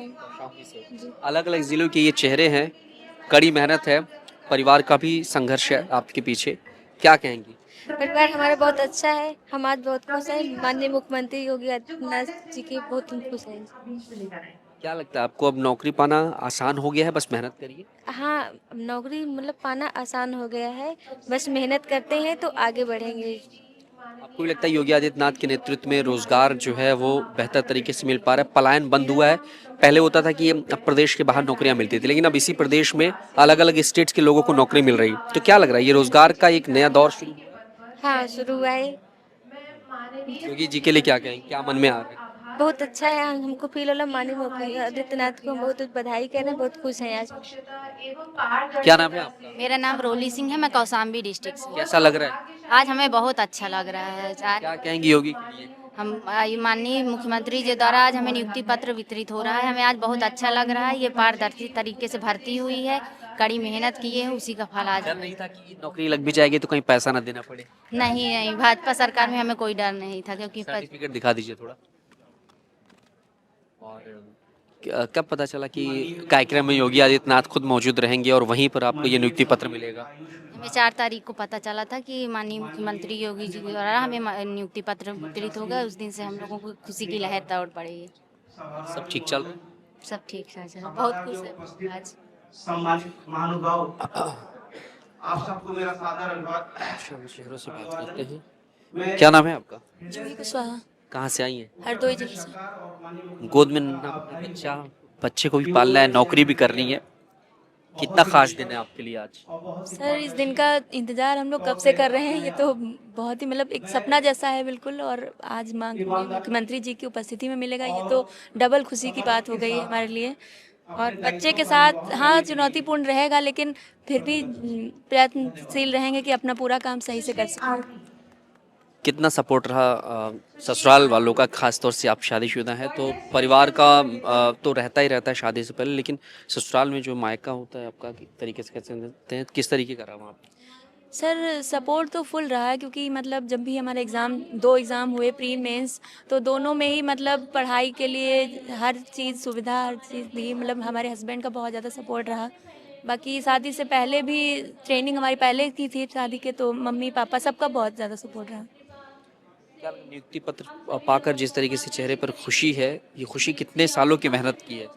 Speaker 10: जी। अलग अलग जिलों के ये चेहरे हैं, कड़ी मेहनत है, परिवार का भी संघर्ष है आपके पीछे, क्या कहेंगी?
Speaker 6: परिवार हमारा बहुत अच्छा है, हम आज बहुत खुश हैं। माननीय मुख्यमंत्री योगी आदित्यनाथ जी की बहुत हम खुश हैं।
Speaker 10: क्या लगता है आपको अब नौकरी पाना आसान हो गया है, बस मेहनत करिए?
Speaker 6: हाँ, नौकरी मतलब पाना आसान हो गया है, बस मेहनत करते हैं तो आगे बढ़ेंगे।
Speaker 10: आपको भी लगता है योगी आदित्यनाथ के नेतृत्व में रोजगार जो है वो बेहतर तरीके से मिल पा रहा है, पलायन बंद हुआ है? पहले होता था कि अब प्रदेश के बाहर नौकरियां मिलती थी, लेकिन अब इसी प्रदेश में अलग अलग स्टेट्स के लोगों को नौकरी मिल रही है। तो क्या लग रहा है, ये रोजगार का एक नया दौर शुरू हुआ है?
Speaker 6: हाँ, शुरू हुआ है।
Speaker 10: योगी जी के लिए क्या कहेंगे, क्या मन में आ रहा है?
Speaker 6: बहुत अच्छा है, हमको फील हो रहा है। माननीय मुख्यमंत्री आदित्यनाथ को हम बहुत बधाई कर रहे हैं, बहुत खुश हैं आज।
Speaker 10: क्या नाम है आपका?
Speaker 13: मेरा नाम रोली सिंह है, मैं कौशाम्बी डिस्ट्रिक्ट से।
Speaker 10: कैसा लग रहा है?
Speaker 13: आज हमें बहुत अच्छा लग रहा है। आज
Speaker 10: क्या कहेंगी योगी के लिए?
Speaker 13: हम माननीय मुख्यमंत्री जी द्वारा आज हमें नियुक्ति पत्र वितरित हो रहा है, हमें आज बहुत अच्छा लग रहा है। ये पारदर्शी तरीके से भर्ती हुई है, कड़ी मेहनत की है, उसी का फल आज।
Speaker 10: डर नहीं था कि नौकरी लग भी जाएगी तो कहीं पैसा ना देना पड़े?
Speaker 13: नहीं नहीं, भाजपा सरकार में हमें कोई डर नहीं था, क्योंकि
Speaker 10: सर्टिफिकेट दिखा दीजिए थोड़ा। और कब पता चला कि कार्यक्रम में योगी आदित्यनाथ खुद मौजूद रहेंगे और वहीं पर आपको ये नियुक्ति पत्र मिलेगा?
Speaker 13: हमें 4 तारीख को पता चला था कि माननीय मुख्यमंत्री योगी जी द्वारा हमें नियुक्ति पत्र वितरित होगा। उस दिन से हम लोगों को खुशी की लहर दौड़ पड़ी है।
Speaker 10: सब ठीक चल रहा है?
Speaker 13: सब ठीक है, बहुत खुश है आज।
Speaker 14: सम्मानित महानुभाव, आप सबको मेरा सादर अभिवादन।
Speaker 10: शहरों से बात करते हैं। क्या नाम है आपका?
Speaker 6: जूही कुशवाहा,
Speaker 10: कहाँ से आई हैं?
Speaker 6: हरदोई जिले से।
Speaker 10: गोद में बच्चे को भी पालना है, नौकरी भी करनी है, कितना खास दिन है आपके लिए आज?
Speaker 6: सर, इस दिन का इंतजार हम लोग कब से कर रहे हैं। ये तो बहुत ही मतलब एक सपना जैसा है बिल्कुल, और आज मुख्यमंत्री जी की उपस्थिति में मिलेगा, ये तो डबल खुशी की बात हो गई है हमारे लिए। और बच्चे के साथ हाँ चुनौतीपूर्ण रहेगा, लेकिन फिर भी प्रयत्नशील रहेंगे कि अपना पूरा काम सही से कर सकें।
Speaker 10: कितना सपोर्ट रहा ससुराल वालों का, खास तौर से आप शादीशुदा हैं तो परिवार का तो रहता ही रहता है शादी से पहले, लेकिन ससुराल में जो मायका होता है आपका, किस तरीके से कैसे देते हैं, किस तरीके का रहा वहाँ पे?
Speaker 6: सर, सपोर्ट तो फुल रहा है, क्योंकि मतलब जब भी हमारे 2 एग्ज़ाम हुए प्री मेंस, तो दोनों में ही मतलब पढ़ाई के लिए हर चीज़ सुविधा, हर चीज़ दी। मतलब हमारे हस्बैंड का बहुत ज़्यादा सपोर्ट रहा। बाकी शादी से पहले भी ट्रेनिंग हमारी पहले की थी शादी के, तो मम्मी पापा सबका बहुत ज़्यादा सपोर्ट रहा।
Speaker 10: क्या नियुक्ति पत्र पाकर जिस तरीके से चेहरे पर खुशी है, ये खुशी कितने सालों की मेहनत की है?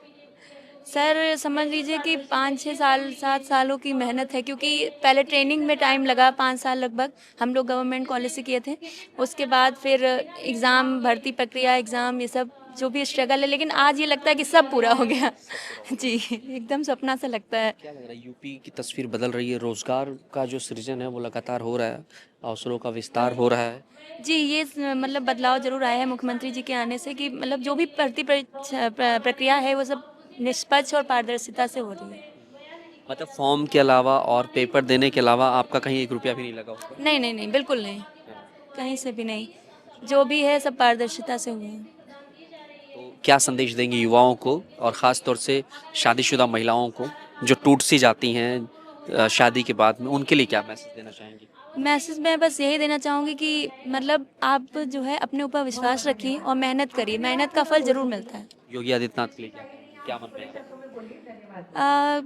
Speaker 6: सर, समझ लीजिए कि 5-6 साल 7 सालों की मेहनत है, क्योंकि पहले ट्रेनिंग में टाइम लगा 5 साल लगभग। हम लोग गवर्नमेंट कॉलेज से किए थे, उसके बाद फिर एग्ज़ाम, भर्ती प्रक्रिया, एग्ज़ाम, ये सब जो भी स्ट्रगल है, लेकिन आज ये लगता है कि सब पूरा हो गया। जी, एकदम सपना सा लगता है।
Speaker 10: क्या लग रहा है, यूपी की तस्वीर बदल रही है, रोजगार का जो सृजन है वो लगातार हो रहा है, अवसरों का विस्तार हो रहा है?
Speaker 6: जी, ये मतलब बदलाव जरूर आया है मुख्यमंत्री जी के आने से, कि मतलब जो भी भर्ती प्रक्रिया है वो सब निष्पक्ष और पारदर्शिता से हो रही है।
Speaker 10: मतलब फॉर्म के अलावा और पेपर देने के अलावा आपका कहीं 1 रुपया भी नहीं लगा होगा?
Speaker 6: नहीं नहीं नहीं, बिल्कुल नहीं, कहीं से भी नहीं। जो भी है सब पारदर्शिता से हुआ है।
Speaker 10: तो क्या संदेश देंगे युवाओं को और ख़ास तौर से शादीशुदा महिलाओं को जो टूट सी जाती हैं शादी के बाद में, उनके लिए क्या मैसेज देना चाहेंगे?
Speaker 6: मैसेज मैं बस यही देना चाहूँगी कि मतलब आप जो है अपने ऊपर विश्वास रखिए और मेहनत करिए, मेहनत का फल ज़रूर मिलता है।
Speaker 10: योगी आदित्यनाथ के लिए क्या मन में है?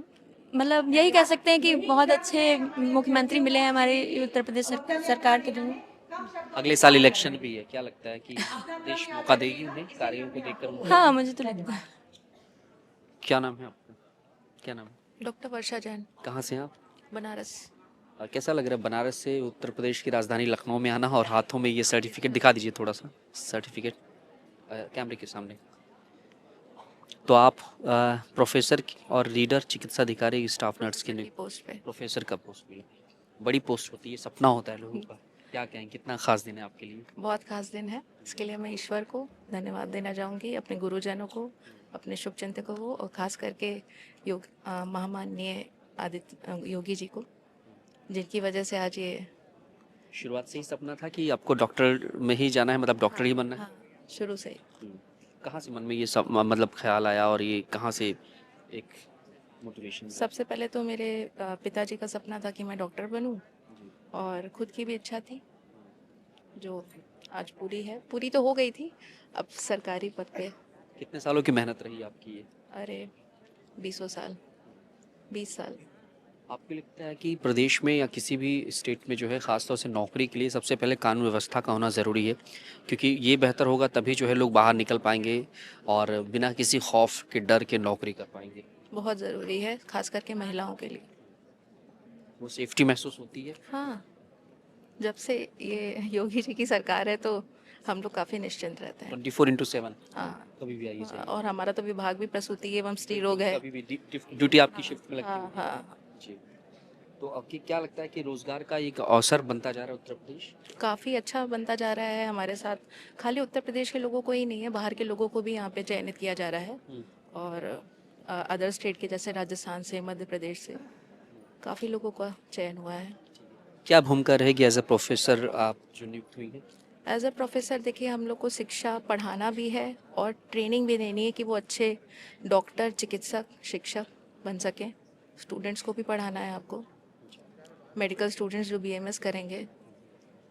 Speaker 6: मतलब यही कह सकते हैं कि बहुत अच्छे मुख्यमंत्री मिले हैं हमारे उत्तर प्रदेश सरकार के द्वारा।
Speaker 10: अगले साल इलेक्शन भी है, क्या लगता है कि देश मौका देगी उन्हें कार्यों को देखकर?
Speaker 6: हाँ, मुझे तो लगता है।
Speaker 10: क्या नाम है आपका? क्या नाम है?
Speaker 1: डॉक्टर वर्षा जैन,
Speaker 10: कहाँ से हैं आप?
Speaker 1: बनारस।
Speaker 10: कैसा लग रहा है बनारस से उत्तर प्रदेश की राजधानी लखनऊ में आना और हाथों में ये सर्टिफिकेट दिखा दीजिए थोड़ा सा, सर्टिफिकेट कैमरे के सामने। तो आप प्रोफेसर और रीडर चिकित्सा अधिकारी स्टाफ नर्स के
Speaker 1: पोस्ट पे।
Speaker 10: प्रोफेसर का पोस्ट भी बड़ी पोस्ट होती है, सपना होता है लोगों का। क्या कहें, कितना खास दिन है आपके लिए?
Speaker 1: बहुत खास दिन है, इसके लिए मैं ईश्वर को धन्यवाद देना चाहूँगी, अपने गुरुजनों को, अपने शुभचिंतकों को, और खास करके महामाननीय आदित्य योगी जी को, जिनकी वजह से आज ये।
Speaker 10: शुरुआत से ही सपना था कि आपको डॉक्टर में ही जाना है, मतलब डॉक्टर ही बनना है?
Speaker 1: हाँ, शुरू से ही।
Speaker 10: कहाँ से मन में ये सब मतलब ख्याल आया और ये कहाँ से एक मोटिवेशन?
Speaker 1: सबसे पहले तो मेरे पिताजी का सपना था कि मैं डॉक्टर बनूं, और खुद की भी इच्छा थी जो आज पूरी है। पूरी तो हो गई थी, अब सरकारी पद पे
Speaker 10: कितने सालों की मेहनत रही आपकी ये?
Speaker 3: अरे 20 साल 20 साल।
Speaker 10: आपको लगता है कि प्रदेश में या किसी भी स्टेट में जो है ख़ासतौर से नौकरी के लिए सबसे पहले कानून व्यवस्था का होना ज़रूरी है, क्योंकि ये बेहतर होगा तभी जो है लोग बाहर निकल पाएंगे और बिना किसी खौफ के डर के नौकरी कर पाएंगे।
Speaker 3: बहुत ज़रूरी है, खास करके महिलाओं के लिए।
Speaker 10: वो सेफ्टी महसूस होती है।
Speaker 3: हाँ, जब से ये योगी जी की सरकार है तो हम लोग काफ़ी निश्चिंत रहते हैं।
Speaker 10: 24/7
Speaker 3: हाँ,
Speaker 10: कभी भी आइए चाहिए।
Speaker 3: और हमारा तो विभाग भी प्रसूति एवं स्त्री रोग है।
Speaker 10: कभी भी ड्यूटी आपकी शिफ्ट में लगती
Speaker 3: हाँ
Speaker 10: है।
Speaker 3: हाँ,
Speaker 10: जी। तो आपकी क्या लगता है कि रोजगार का एक अवसर बनता जा रहा है उत्तर प्रदेश?
Speaker 3: काफ़ी अच्छा बनता जा रहा है हमारे साथ। खाली उत्तर प्रदेश के लोगों को ही नहीं है, बाहर के लोगों को भी यहाँ पे चयनित किया जा रहा है। और अदर स्टेट के जैसे राजस्थान से, मध्य प्रदेश से काफ़ी लोगों का चयन हुआ है।
Speaker 10: क्या भूमिका रहेगी एज ए प्रोफेसर आप जो नियुक्त हुई हैं?
Speaker 3: एज अ प्रोफेसर देखिए, हम लोग को शिक्षा पढ़ाना भी है और ट्रेनिंग भी देनी है कि वो अच्छे डॉक्टर, चिकित्सक, शिक्षक बन सकें। स्टूडेंट्स को भी पढ़ाना है आपको। मेडिकल स्टूडेंट्स जो BMS करेंगे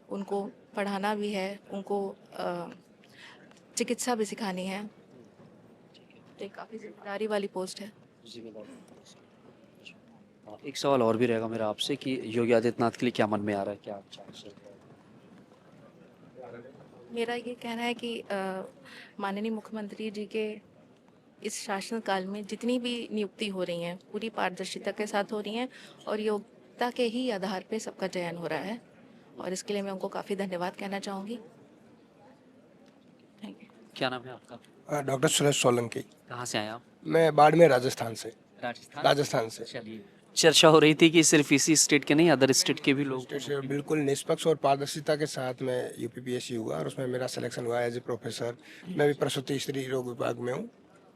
Speaker 3: उनको पढ़ाना भी है, उनको चिकित्सा भी सिखानी है। तो काफ़ी जिम्मेदारी वाली पोस्ट है।
Speaker 10: एक सवाल और भी रहेगा मेरा आपसे कि योगी आदित्यनाथ के लिए क्या मन में आ रहा है, क्या अच्छा अवसर है?
Speaker 3: मेरा ये कहना है कि माननीय मुख्यमंत्री जी के इस शासनकाल में जितनी भी नियुक्ति हो रही हैं पूरी पारदर्शिता के साथ हो रही हैं और योग्यता के ही आधार पे सबका चयन हो रहा है, और इसके लिए मैं उनको काफ़ी धन्यवाद कहना चाहूँगी। Thank you.
Speaker 10: क्या नाम है आपका?
Speaker 7: डॉक्टर सुरेश सोलंकी।
Speaker 10: कहाँ से आए आप?
Speaker 7: मैं बाड़मेर राजस्थान से।
Speaker 10: राजस्थान
Speaker 7: से।
Speaker 10: चलिए, चर्चा हो रही थी कि सिर्फ इसी स्टेट के नहीं अदर स्टेट के भी लोग।
Speaker 7: स्टेट से बिल्कुल निष्पक्ष और पारदर्शिता के साथ मैं UPPSC हुआ और उसमें मेरा सिलेक्शन हुआ एज ए प्रोफेसर। मैं भी प्रसूति स्त्री रोग विभाग में हूँ।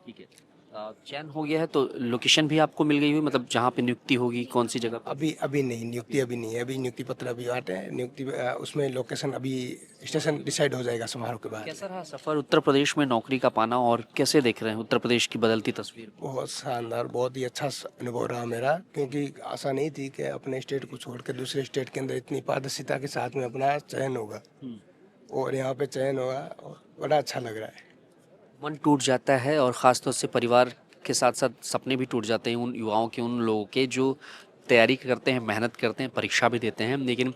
Speaker 10: ठीक है, चयन हो गया है तो लोकेशन भी आपको मिल गई हुई, मतलब जहाँ पे नियुक्ति होगी कौन सी जगह पर?
Speaker 7: अभी नहीं, नियुक्ति अभी नहीं है। अभी नियुक्ति पत्र अभी आते हैं, नियुक्ति उसमें लोकेशन अभी स्टेशन डिसाइड हो जाएगा समारोह के बाद।
Speaker 10: कैसा रहा सफर उत्तर प्रदेश में नौकरी का पाना और कैसे देख रहे हैं उत्तर प्रदेश की बदलती तस्वीर?
Speaker 7: बहुत शानदार, बहुत ही अच्छा अनुभव रहा मेरा, क्योंकि आशा नहीं थी कि अपने स्टेट को छोड़ के दूसरे स्टेट के अंदर इतनी पारदर्शिता के साथ में अपना चयन होगा और यहाँ पे चयन होगा और बड़ा अच्छा लग रहा है।
Speaker 10: मन टूट जाता है और ख़ासतौर से परिवार के साथ साथ सपने भी टूट जाते हैं उन युवाओं के, उन लोगों के जो तैयारी करते हैं, मेहनत करते हैं, परीक्षा भी देते हैं, लेकिन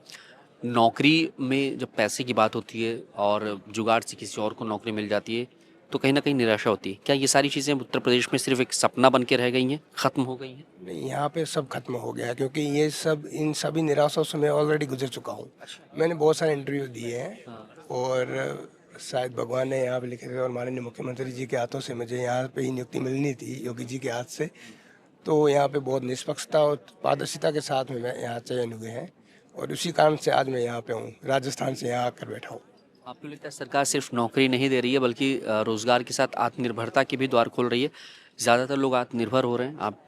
Speaker 10: नौकरी में जब पैसे की बात होती है और जुगाड़ से किसी और को नौकरी मिल जाती है तो कहीं ना कहीं निराशा होती है। क्या ये सारी चीज़ें उत्तर प्रदेश में सिर्फ एक सपना बन के रह गई हैं, ख़त्म हो गई हैं?
Speaker 7: नहीं, यहाँ पे सब खत्म हो गया है, क्योंकि ये सब इन सभी निराशाओं से मैं ऑलरेडी गुजर चुका हूँ। मैंने बहुत सारे इंटरव्यू दिए हैं और शायद भगवान ने यहाँ पे लिखे थे और माननीय मुख्यमंत्री जी के हाथों से मुझे यहाँ पे ही नियुक्ति मिलनी थी, योगी जी के हाथ से। तो यहाँ पे बहुत निष्पक्षता और पारदर्शिता के साथ में मैं यहाँ चयन हुए हैं और उसी कारण से आज मैं यहाँ पे हूँ, राजस्थान से यहाँ आकर बैठा हूँ।
Speaker 10: आपको लगता है सरकार सिर्फ नौकरी नहीं दे रही है बल्कि रोज़गार के साथ आत्मनिर्भरता के भी द्वार खोल रही है? ज़्यादातर लोग आत्मनिर्भर हो रहे हैं। आप?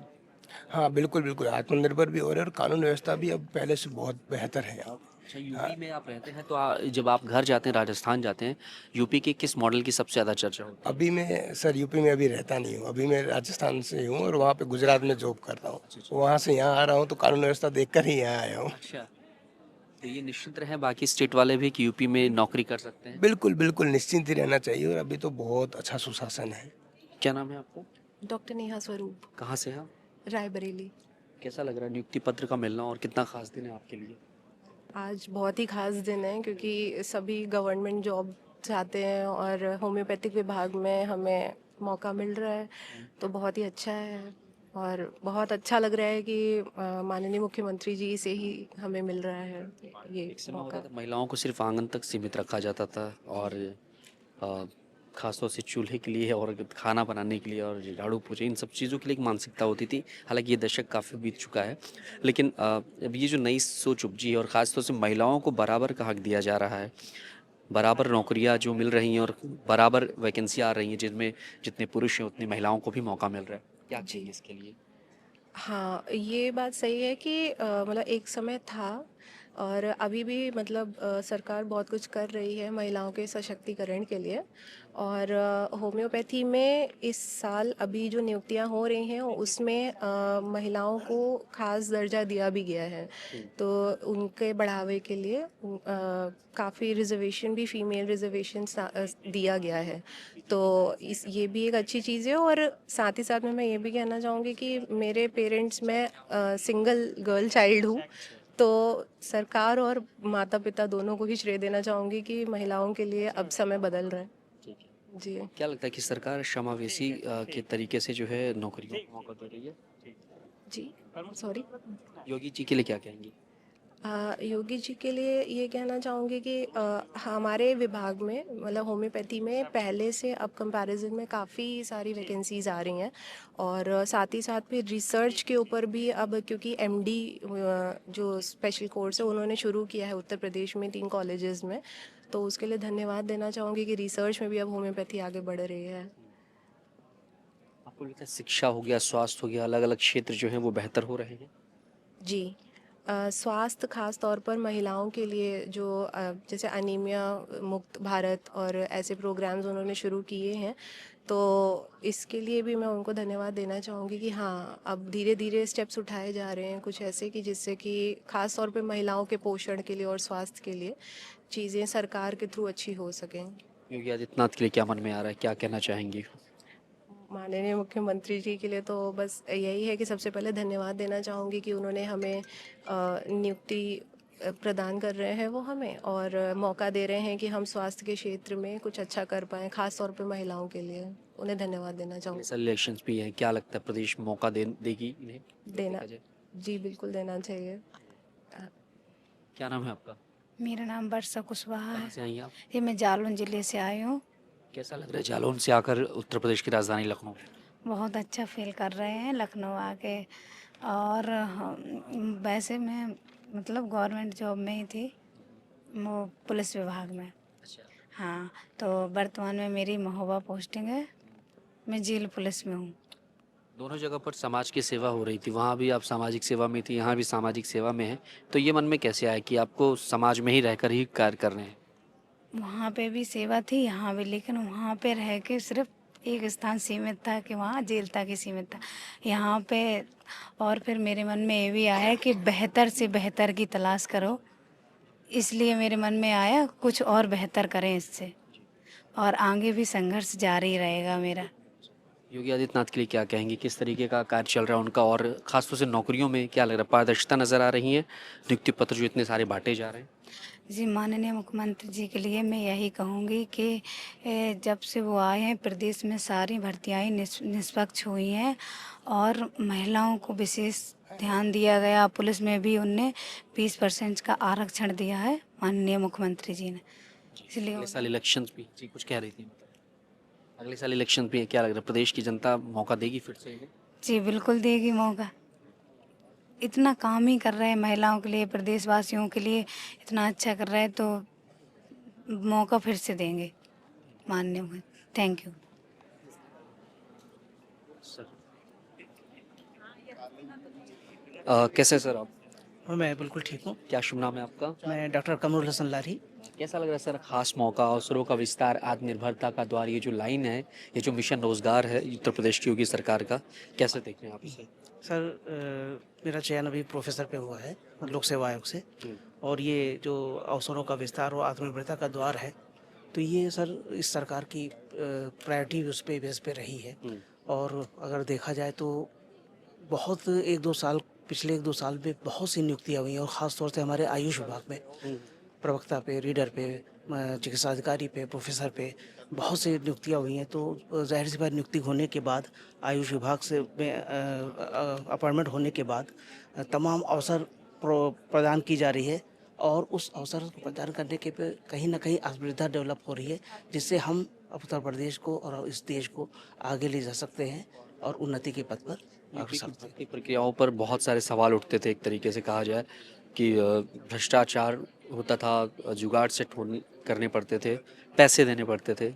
Speaker 7: हाँ बिल्कुल बिल्कुल, आत्मनिर्भर भी हो रहे हैं और कानून व्यवस्था भी अब पहले से बहुत बेहतर है यहाँ।
Speaker 10: अच्छा, यूपी में आप रहते हैं तो जब आप घर जाते हैं, राजस्थान जाते हैं, यूपी के किस मॉडल की सबसे ज़्यादा चर्चा होती है?
Speaker 7: अभी मैं सर यूपी में अभी रहता नहीं हूँ, अभी मैं राजस्थान से हूँ और वहाँ पे गुजरात में जॉब करता हूँ। वहाँ से यहाँ आ रहा हूँ तो कानून व्यवस्था देखकर ही यहाँ आया हूँ।
Speaker 10: अच्छा, तो ये निश्चित रहे बाकी स्टेट वाले भी कि यूपी में नौकरी कर सकते हैं?
Speaker 7: बिल्कुल बिल्कुल, निश्चिंत ही रहना चाहिए और अभी तो बहुत अच्छा सुशासन है।
Speaker 10: क्या नाम है आपका?
Speaker 8: डॉक्टर नेहा स्वरूप,
Speaker 10: कहाँ से हैं आप?
Speaker 8: रायबरेली।
Speaker 10: कैसा लग रहा है नियुक्ति पत्र का मिलना और कितना खास दिन है आपके लिए?
Speaker 8: आज बहुत ही खास दिन है क्योंकि सभी गवर्नमेंट जॉब चाहते हैं और होम्योपैथिक विभाग में हमें मौका मिल रहा है, तो बहुत ही अच्छा है और बहुत अच्छा लग रहा है कि माननीय मुख्यमंत्री जी से ही हमें मिल रहा है ये
Speaker 10: एक समय
Speaker 8: मौका।
Speaker 10: होता था महिलाओं को सिर्फ आंगन तक सीमित रखा जाता था और ख़ासतौर से चूल्हे के लिए और खाना बनाने के लिए और झाड़ू पोछे इन सब चीज़ों के लिए एक मानसिकता होती थी। हालांकि ये दशक काफ़ी बीत चुका है, लेकिन अब ये जो नई सोच उपजी है और ख़ासतौर से महिलाओं को बराबर का हक दिया जा रहा है, बराबर नौकरियां जो मिल रही हैं और बराबर वैकेंसियाँ आ रही हैं जिनमें जितने पुरुष हैं उतनी महिलाओं को भी मौका मिल रहा है, क्या चाहिए इसके लिए?
Speaker 8: हाँ, ये बात सही है कि मतलब एक समय था और अभी भी मतलब सरकार बहुत कुछ कर रही है महिलाओं के सशक्तिकरण के लिए। और होम्योपैथी में इस साल अभी जो नियुक्तियां हो रही हैं उसमें महिलाओं को खास दर्जा दिया भी गया है, तो उनके बढ़ावे के लिए काफ़ी रिजर्वेशन भी, फीमेल रिजर्वेशन दिया गया है। तो ये भी एक अच्छी चीज़ है। और साथ ही साथ में मैं ये भी कहना चाहूँगी कि मेरे पेरेंट्स, मैं सिंगल गर्ल चाइल्ड हूँ, तो सरकार और माता पिता दोनों को ही श्रेय देना चाहूँगी कि महिलाओं के लिए अब समय बदल रहा है। जी।
Speaker 10: क्या लगता है कि सरकार समावेशी के तरीके से जो है नौकरियों को मौका दे रही है?
Speaker 8: जी, सॉरी।
Speaker 10: योगी जी के लिए क्या कहेंगी?
Speaker 8: योगी जी के लिए ये कहना चाहूँगी कि हमारे विभाग में मतलब होम्योपैथी में पहले से अब कंपैरिजन में काफ़ी सारी वैकेंसीज़ आ रही हैं। और साथ ही साथ फिर रिसर्च के ऊपर भी अब, क्योंकि एमडी जो स्पेशल कोर्स है उन्होंने शुरू किया है उत्तर प्रदेश में 3 कॉलेजेस में, तो उसके लिए धन्यवाद देना चाहूँगी कि रिसर्च में भी अब होम्योपैथी आगे बढ़ रही है।
Speaker 10: आपको लगता है शिक्षा हो गया, स्वास्थ्य हो गया, अलग अलग क्षेत्र जो हैं वो बेहतर हो रहे हैं?
Speaker 8: जी। स्वास्थ्य खास तौर पर महिलाओं के लिए जो जैसे अनीमिया मुक्त भारत और ऐसे प्रोग्राम्स उन्होंने शुरू किए हैं, तो इसके लिए भी मैं उनको धन्यवाद देना चाहूँगी कि हाँ, अब धीरे धीरे स्टेप्स उठाए जा रहे हैं कुछ ऐसे कि जिससे कि खास तौर पे महिलाओं के पोषण के लिए और स्वास्थ्य के लिए चीज़ें सरकार के थ्रू अच्छी हो सकें।
Speaker 10: योगी आदित्यनाथ के लिए क्या मन में आ रहा है, क्या कहना चाहेंगी?
Speaker 8: माननीय मुख्यमंत्री जी के लिए तो बस यही है कि सबसे पहले धन्यवाद देना चाहूँगी कि उन्होंने हमें नियुक्ति प्रदान कर रहे हैं वो हमें, और मौका दे रहे हैं कि हम स्वास्थ्य के क्षेत्र में कुछ अच्छा कर पाएँ, खास तौर पे महिलाओं के लिए। उन्हें धन्यवाद देना चाहूँगी।
Speaker 10: सर इलेक्शंस भी हैं, क्या लगता है प्रदेश मौका देगी इन्हें?
Speaker 8: देना, जी बिल्कुल देना चाहिए।
Speaker 10: क्या नाम है आपका?
Speaker 15: मेरा नाम वर्षा कुशवाहा
Speaker 10: कहाँ
Speaker 15: है।
Speaker 10: से आई हैं आप?
Speaker 15: ये मैं जालौन ज़िले से आई हूँ।
Speaker 10: कैसा लग रहा है जालौन से आकर उत्तर प्रदेश की राजधानी लखनऊ?
Speaker 15: बहुत अच्छा फील कर रहे हैं लखनऊ आके। और वैसे मैं मतलब गवर्नमेंट जॉब में ही थी, वो पुलिस विभाग में। हाँ, तो वर्तमान में मेरी महोबा पोस्टिंग है, मैं जेल पुलिस में हूँ।
Speaker 10: दोनों जगह पर समाज की सेवा हो रही थी, वहाँ भी आप सामाजिक सेवा में थी, यहाँ भी सामाजिक सेवा में है, तो ये मन में कैसे आया कि आपको समाज में ही रहकर ही कार्य कर रहे हैं?
Speaker 15: वहाँ पे भी सेवा थी, यहाँ भी, लेकिन वहाँ पे रह के सिर्फ एक स्थान सीमित था कि वहाँ जेल तक ही सीमित था। यहाँ पे और फिर मेरे मन में ये भी आया कि बेहतर से बेहतर की तलाश करो, इसलिए मेरे मन में आया कुछ और बेहतर करें इससे, और आगे भी संघर्ष जारी रहेगा मेरा।
Speaker 10: योगी आदित्यनाथ के लिए क्या कहेंगे, किस तरीके का कार्य चल रहा है उनका, और खासतौर से नौकरियों में क्या लग रहा है, पारदर्शिता नज़र आ रही है, नियुक्ति पत्र जो इतने सारे बांटे जा रहे हैं?
Speaker 15: जी, माननीय मुख्यमंत्री जी के लिए मैं यही कहूँगी कि जब से वो आए हैं प्रदेश में सारी भर्तियाँ निष्पक्ष हुई हैं और महिलाओं को विशेष ध्यान दिया गया। पुलिस में भी उनने 20% का आरक्षण दिया है माननीय मुख्यमंत्री जी ने, इसलिए।
Speaker 10: अगले साल इलेक्शन भी, जी कुछ कह रही थी, अगले साल इलेक्शन भी है, क्या लग रहा है प्रदेश की जनता मौका देगी फिर से?
Speaker 15: जी बिल्कुल देगी मौका। इतना काम ही कर रहे हैं महिलाओं के लिए, प्रदेशवासियों के लिए इतना अच्छा कर रहे हैं, तो मौका फिर से देंगे माननीय। थैंक यू
Speaker 10: कैसे सर आप?
Speaker 16: मैं बिल्कुल ठीक हूँ।
Speaker 10: क्या शुभ नाम है आपका?
Speaker 16: मैं डॉक्टर कमरुल हसन लारी।
Speaker 10: कैसा लग रहा है सर, खास मौका, अवसरों का विस्तार, आत्मनिर्भरता का द्वार, ये जो लाइन है, ये जो मिशन रोजगार है उत्तर प्रदेश की योगी सरकार का, कैसे देख रहे हैं आप इसे?
Speaker 16: सर मेरा चयन अभी प्रोफेसर पे हुआ है लोक सेवा आयोग से, और ये जो अवसरों का विस्तार और आत्मनिर्भरता का द्वार है, तो ये सर इस सरकार की प्रायोरिटी उस पे बेस पे रही है। और अगर देखा जाए तो बहुत पिछले 1-2 साल में बहुत सी नियुक्तियाँ हुई हैं, और ख़ास तौर से हमारे आयुष विभाग में प्रवक्ता पे, रीडर पे, चिकित्सा अधिकारी पे, प्रोफेसर पे बहुत सी नियुक्तियाँ हुई हैं। तो जाहिर सी बात, नियुक्ति होने के बाद आयुष विभाग से अपॉइंटमेंट होने के बाद तमाम अवसर प्रदान की जा रही है, और उस अवसर को प्रदान करने के पे कहीं ना कहीं आत्मनिर्भरता डेवलप हो रही है, जिससे हम उत्तर प्रदेश को और इस देश को आगे ले जा सकते हैं और उन्नति के पथ पर अग्रसर सकते हैं।
Speaker 10: प्रक्रियाओं पर बहुत सारे सवाल उठते थे, एक तरीके से कहा जाए कि भ्रष्टाचार होता था, जुगाड़ से करने पड़ते थे, पैसे देने पड़ते थे,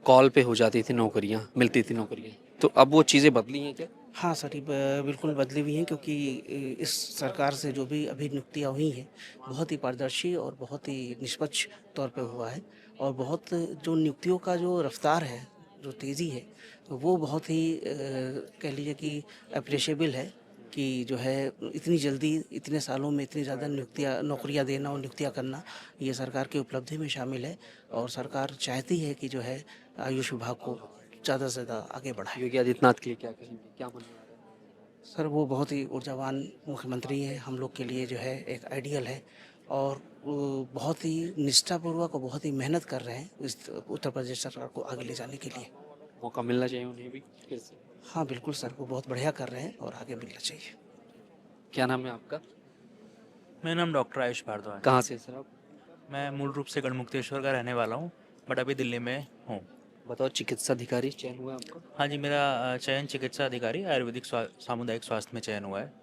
Speaker 10: कॉल पे हो जाती थी नौकरियां, मिलती थी नौकरियां, तो अब वो चीज़ें बदली हैं क्या?
Speaker 16: हाँ सर, ये बिल्कुल बदली हुई हैं, क्योंकि इस सरकार से जो भी अभी नियुक्तियाँ हुई हैं बहुत ही पारदर्शी और बहुत ही निष्पक्ष तौर पे हुआ है। और बहुत जो नियुक्तियों का जो रफ्तार है, जो तेज़ी है, वो बहुत ही कह लीजिए कि अप्रिशिएबल है कि जो है इतनी जल्दी इतने सालों में इतनी ज़्यादा नौकरियां देना और नियुक्तियां करना, ये सरकार की उपलब्धि में शामिल है। और सरकार चाहती है कि जो है आयुष विभाग को ज़्यादा से ज़्यादा आगे बढ़ाए।
Speaker 10: योगी आदित्यनाथ के लिए क्या कहेंगे, क्या मानना है?
Speaker 16: सर वो बहुत ही ऊर्जावान मुख्यमंत्री हैं, हम लोग के लिए जो है एक आइडियल है। और वो बहुत ही निष्ठापूर्वक और बहुत ही मेहनत कर रहे हैं इस उत्तर प्रदेश सरकार को आगे ले जाने के लिए।
Speaker 10: मौका मिलना चाहिए उन्हें भी फिर से।
Speaker 16: हाँ बिल्कुल सर, वो बहुत बढ़िया कर रहे हैं और आगे मिलना चाहिए।
Speaker 10: क्या नाम है आपका?
Speaker 17: मेरा नाम डॉक्टर आयुष भारद्वाज।
Speaker 10: कहाँ से सर आप?
Speaker 17: मैं मूल रूप से गढ़मुक्तेश्वर का रहने वाला हूँ, बट अभी दिल्ली में हूँ।
Speaker 10: बताओ, चिकित्सा अधिकारी चयन हुआ आपका?
Speaker 17: हाँ जी, मेरा चयन चिकित्सा अधिकारी आयुर्वेदिक सामुदायिक स्वास्थ्य में चयन हुआ है।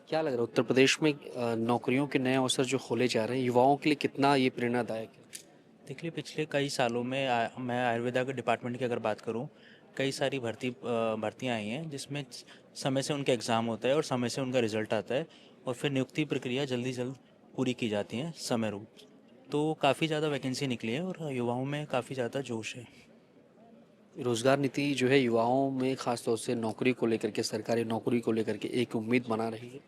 Speaker 10: क्या लग रहा है उत्तर प्रदेश में नौकरियों के नए अवसर जो खोले जा रहे हैं युवाओं के लिए कितना ये प्रेरणादायक है?
Speaker 17: देखिए, पिछले कई सालों में मैं आयुर्वेदा के डिपार्टमेंट की अगर बात करूँ, कई सारी भर्तियाँ आई हैं जिसमें समय से उनका एग्ज़ाम होता है और समय से उनका रिजल्ट आता है और फिर नियुक्ति प्रक्रिया जल्दी पूरी की जाती है समय रूप। तो काफ़ी ज़्यादा वैकेंसी निकली है और युवाओं में काफ़ी ज़्यादा जोश है।
Speaker 10: रोजगार नीति जो है युवाओं में खासतौर से नौकरी को लेकर के, सरकारी नौकरी को लेकर के एक उम्मीद बना रही है।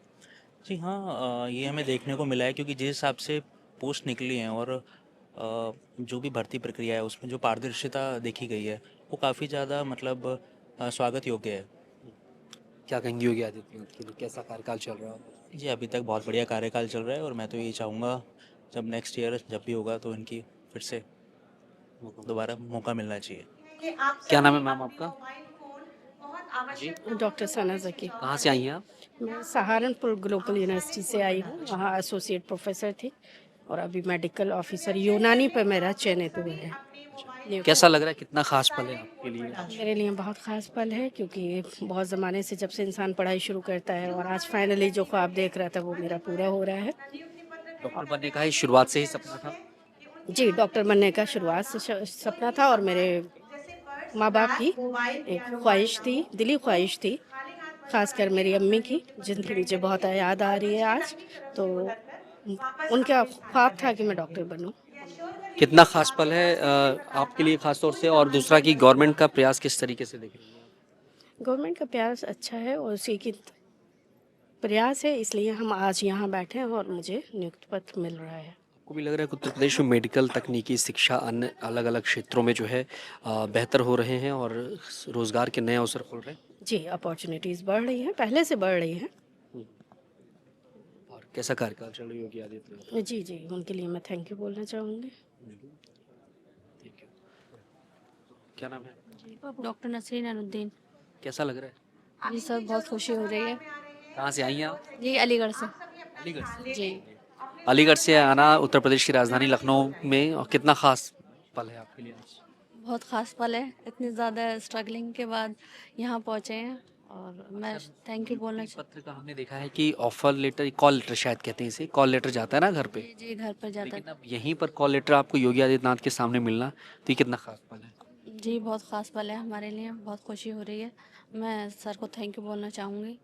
Speaker 17: जी हाँ, ये हमें देखने को मिला है, क्योंकि जिस हिसाब से पोस्ट निकली हैं और जो भी भर्ती प्रक्रिया है उसमें जो पारदर्शिता देखी गई है वो काफ़ी ज़्यादा मतलब स्वागत योग्य है।
Speaker 10: क्या कहेंगे योगी आदित्यनाथ के लिए, कैसा कार्यकाल चल रहा है?
Speaker 17: जी, अभी तक बहुत बढ़िया कार्यकाल चल रहा है और मैं तो यही चाहूँगा जब नेक्स्ट ईयर जब भी होगा तो इनकी फिर से दोबारा मौका मिलना चाहिए।
Speaker 10: क्या नाम है मैम आपका?
Speaker 9: डॉक्टर सना जकी।
Speaker 10: कहाँ से आई हैं आप?
Speaker 9: मैं सहारनपुर ग्लोबल यूनिवर्सिटी से आई हूँ, वहाँ एसोसिएट प्रोफेसर थी और अभी मेडिकल ऑफिसर यूनानी पर मेरा चयनित हुआ है।
Speaker 10: कैसा लग रहा है, कितना खास पल है आपके लिए?
Speaker 9: मेरे लिए बहुत खास पल है, क्योंकि बहुत ज़माने से जब से इंसान पढ़ाई शुरू करता है और आज फाइनली जो ख्वाब देख रहा था वो मेरा पूरा हो रहा है।
Speaker 10: डॉक्टर बनने का ही शुरुआत से ही सपना था?
Speaker 9: जी, डॉक्टर बनने का शुरुआत से सपना था और मेरे माँ बाप की एक ख्वाहिश थी, दिली ख्वाहिश थी, खासकर मेरी अम्मी की, जिनकी मुझे बहुत याद आ रही है आज। तो उनका ख्वाब था कि मैं डॉक्टर बनूं।
Speaker 10: कितना खास पल है आपके लिए खासतौर से, और दूसरा कि गवर्नमेंट का प्रयास किस तरीके से देख रही है?
Speaker 9: गवर्नमेंट का प्रयास अच्छा है और उसी की प्रयास है, इसलिए हम आज यहाँ बैठे हैं और मुझे नियुक्ति पत्र मिल रहा है।
Speaker 10: आपको भी लग रहा है कि उत्तर प्रदेश में मेडिकल, तकनीकी, शिक्षा, अन्य अलग अलग क्षेत्रों में जो है बेहतर हो रहे हैं और रोजगार के नए अवसर खुल रहे हैं?
Speaker 9: जी, अपॉर्चुनिटीज़ बढ़ रही हैं, पहले से बढ़ रही हैं।
Speaker 10: और कैसा कार्यकाल चल रही है योगी आदित्यनाथ?
Speaker 9: जी जी, उनके लिए मैं थैंक यू बोलना चाहूँगी।
Speaker 10: क्या नाम है?
Speaker 6: डॉक्टर नसरीन अनुद्दीन।
Speaker 10: कैसा लग रहा है?
Speaker 6: जी सर, बहुत खुशी हो रही है।
Speaker 10: कहाँ से आई हैं आप?
Speaker 6: जी, अलीगढ़ से।
Speaker 10: अलीगढ़ से?
Speaker 6: जी।
Speaker 10: अलीगढ़ से आना उत्तर प्रदेश की राजधानी लखनऊ में, और कितना खास पल है आपके लिए आज?
Speaker 6: बहुत ख़ास पल है, इतनी ज़्यादा स्ट्रगलिंग के बाद यहाँ पहुँचे हैं और मैं थैंक यू बोलना
Speaker 10: पत्र का हमने देखा है कि ऑफर लेटर, कॉल लेटर शायद कहते हैं इसे, कॉल लेटर जाता है ना घर पे।
Speaker 6: जी, घर पर जाता
Speaker 10: लेकिन अब यहीं पर कॉल लेटर आपको योगी आदित्यनाथ के सामने मिलना, तो ये कितना खास पल है?
Speaker 6: जी, बहुत ख़ास पल है हमारे लिए, बहुत खुशी हो रही है। मैं सर को थैंक यू बोलना चाहूँगी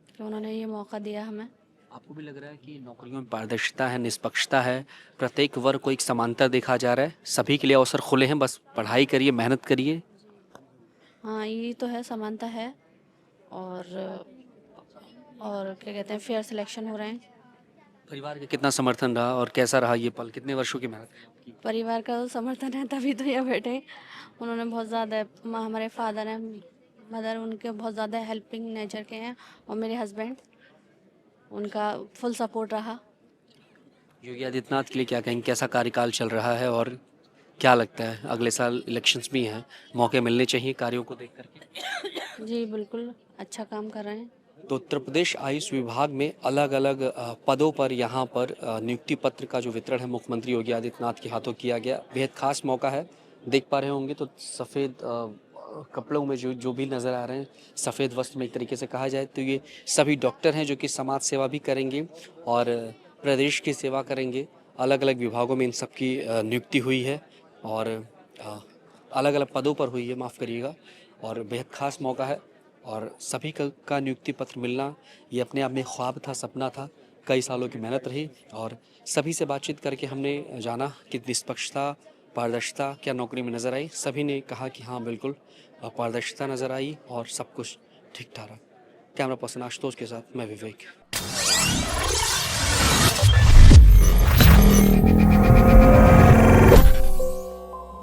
Speaker 6: कि उन्होंने ये मौका दिया हमें।
Speaker 10: आपको भी लग रहा है कि नौकरियों में पारदर्शिता है, निष्पक्षता है, प्रत्येक वर्ग को एक समानता देखा जा रहा है, सभी के लिए अवसर खुले हैं, बस पढ़ाई करिए, मेहनत करिए?
Speaker 6: हाँ, ये तो है, समानता है और क्या कहते हैं, फेयर सिलेक्शन हो रहे हैं।
Speaker 10: परिवार का कितना समर्थन रहा और कैसा रहा ये पल, कितने वर्षों की मेहनत है आपकी?
Speaker 6: परिवार का तो समर्थन है, तभी तो यहाँ बैठे। उन्होंने बहुत ज़्यादा, हमारे फादर हैं, मदर उनके बहुत ज़्यादा हेल्पिंग नेचर के हैं और मेरे हस्बैंड, उनका फुल सपोर्ट रहा।
Speaker 10: योगी आदित्यनाथ के लिए क्या कहेंगे, कैसा कार्यकाल चल रहा है और क्या लगता है अगले साल इलेक्शंस भी हैं, मौके मिलने चाहिए कार्यों को देख करके?
Speaker 6: जी बिल्कुल, अच्छा काम कर रहे हैं।
Speaker 10: तो उत्तर प्रदेश आयुष विभाग में अलग अलग पदों पर यहाँ पर नियुक्ति पत्र का जो वितरण है मुख्यमंत्री योगी आदित्यनाथ के हाथों किया गया। बेहद खास मौका है, देख पा रहे होंगे तो सफ़ेद कपड़ों में जो भी नज़र आ रहे हैं, सफ़ेद वस्त्र में एक तरीके से कहा जाए तो ये सभी डॉक्टर हैं जो कि समाज सेवा भी करेंगे और प्रदेश की सेवा करेंगे। अलग अलग विभागों में इन सब की नियुक्ति हुई है और अलग अलग पदों पर हुई है, माफ़ करिएगा, और बेहद खास मौका है। और सभी का नियुक्ति पत्र मिलना ये अपने आप में ख्वाब था, सपना था, कई सालों की मेहनत रही। और सभी से बातचीत करके हमने जाना कि निष्पक्षता, पारदर्शिता क्या नौकरी में नज़र आई। सभी ने कहा कि हाँ बिल्कुल पारदर्शिता नज़र आई और सब कुछ ठीक ठाक रहा। कैमरा पर्सन आशुतोष के साथ मैं विवेक।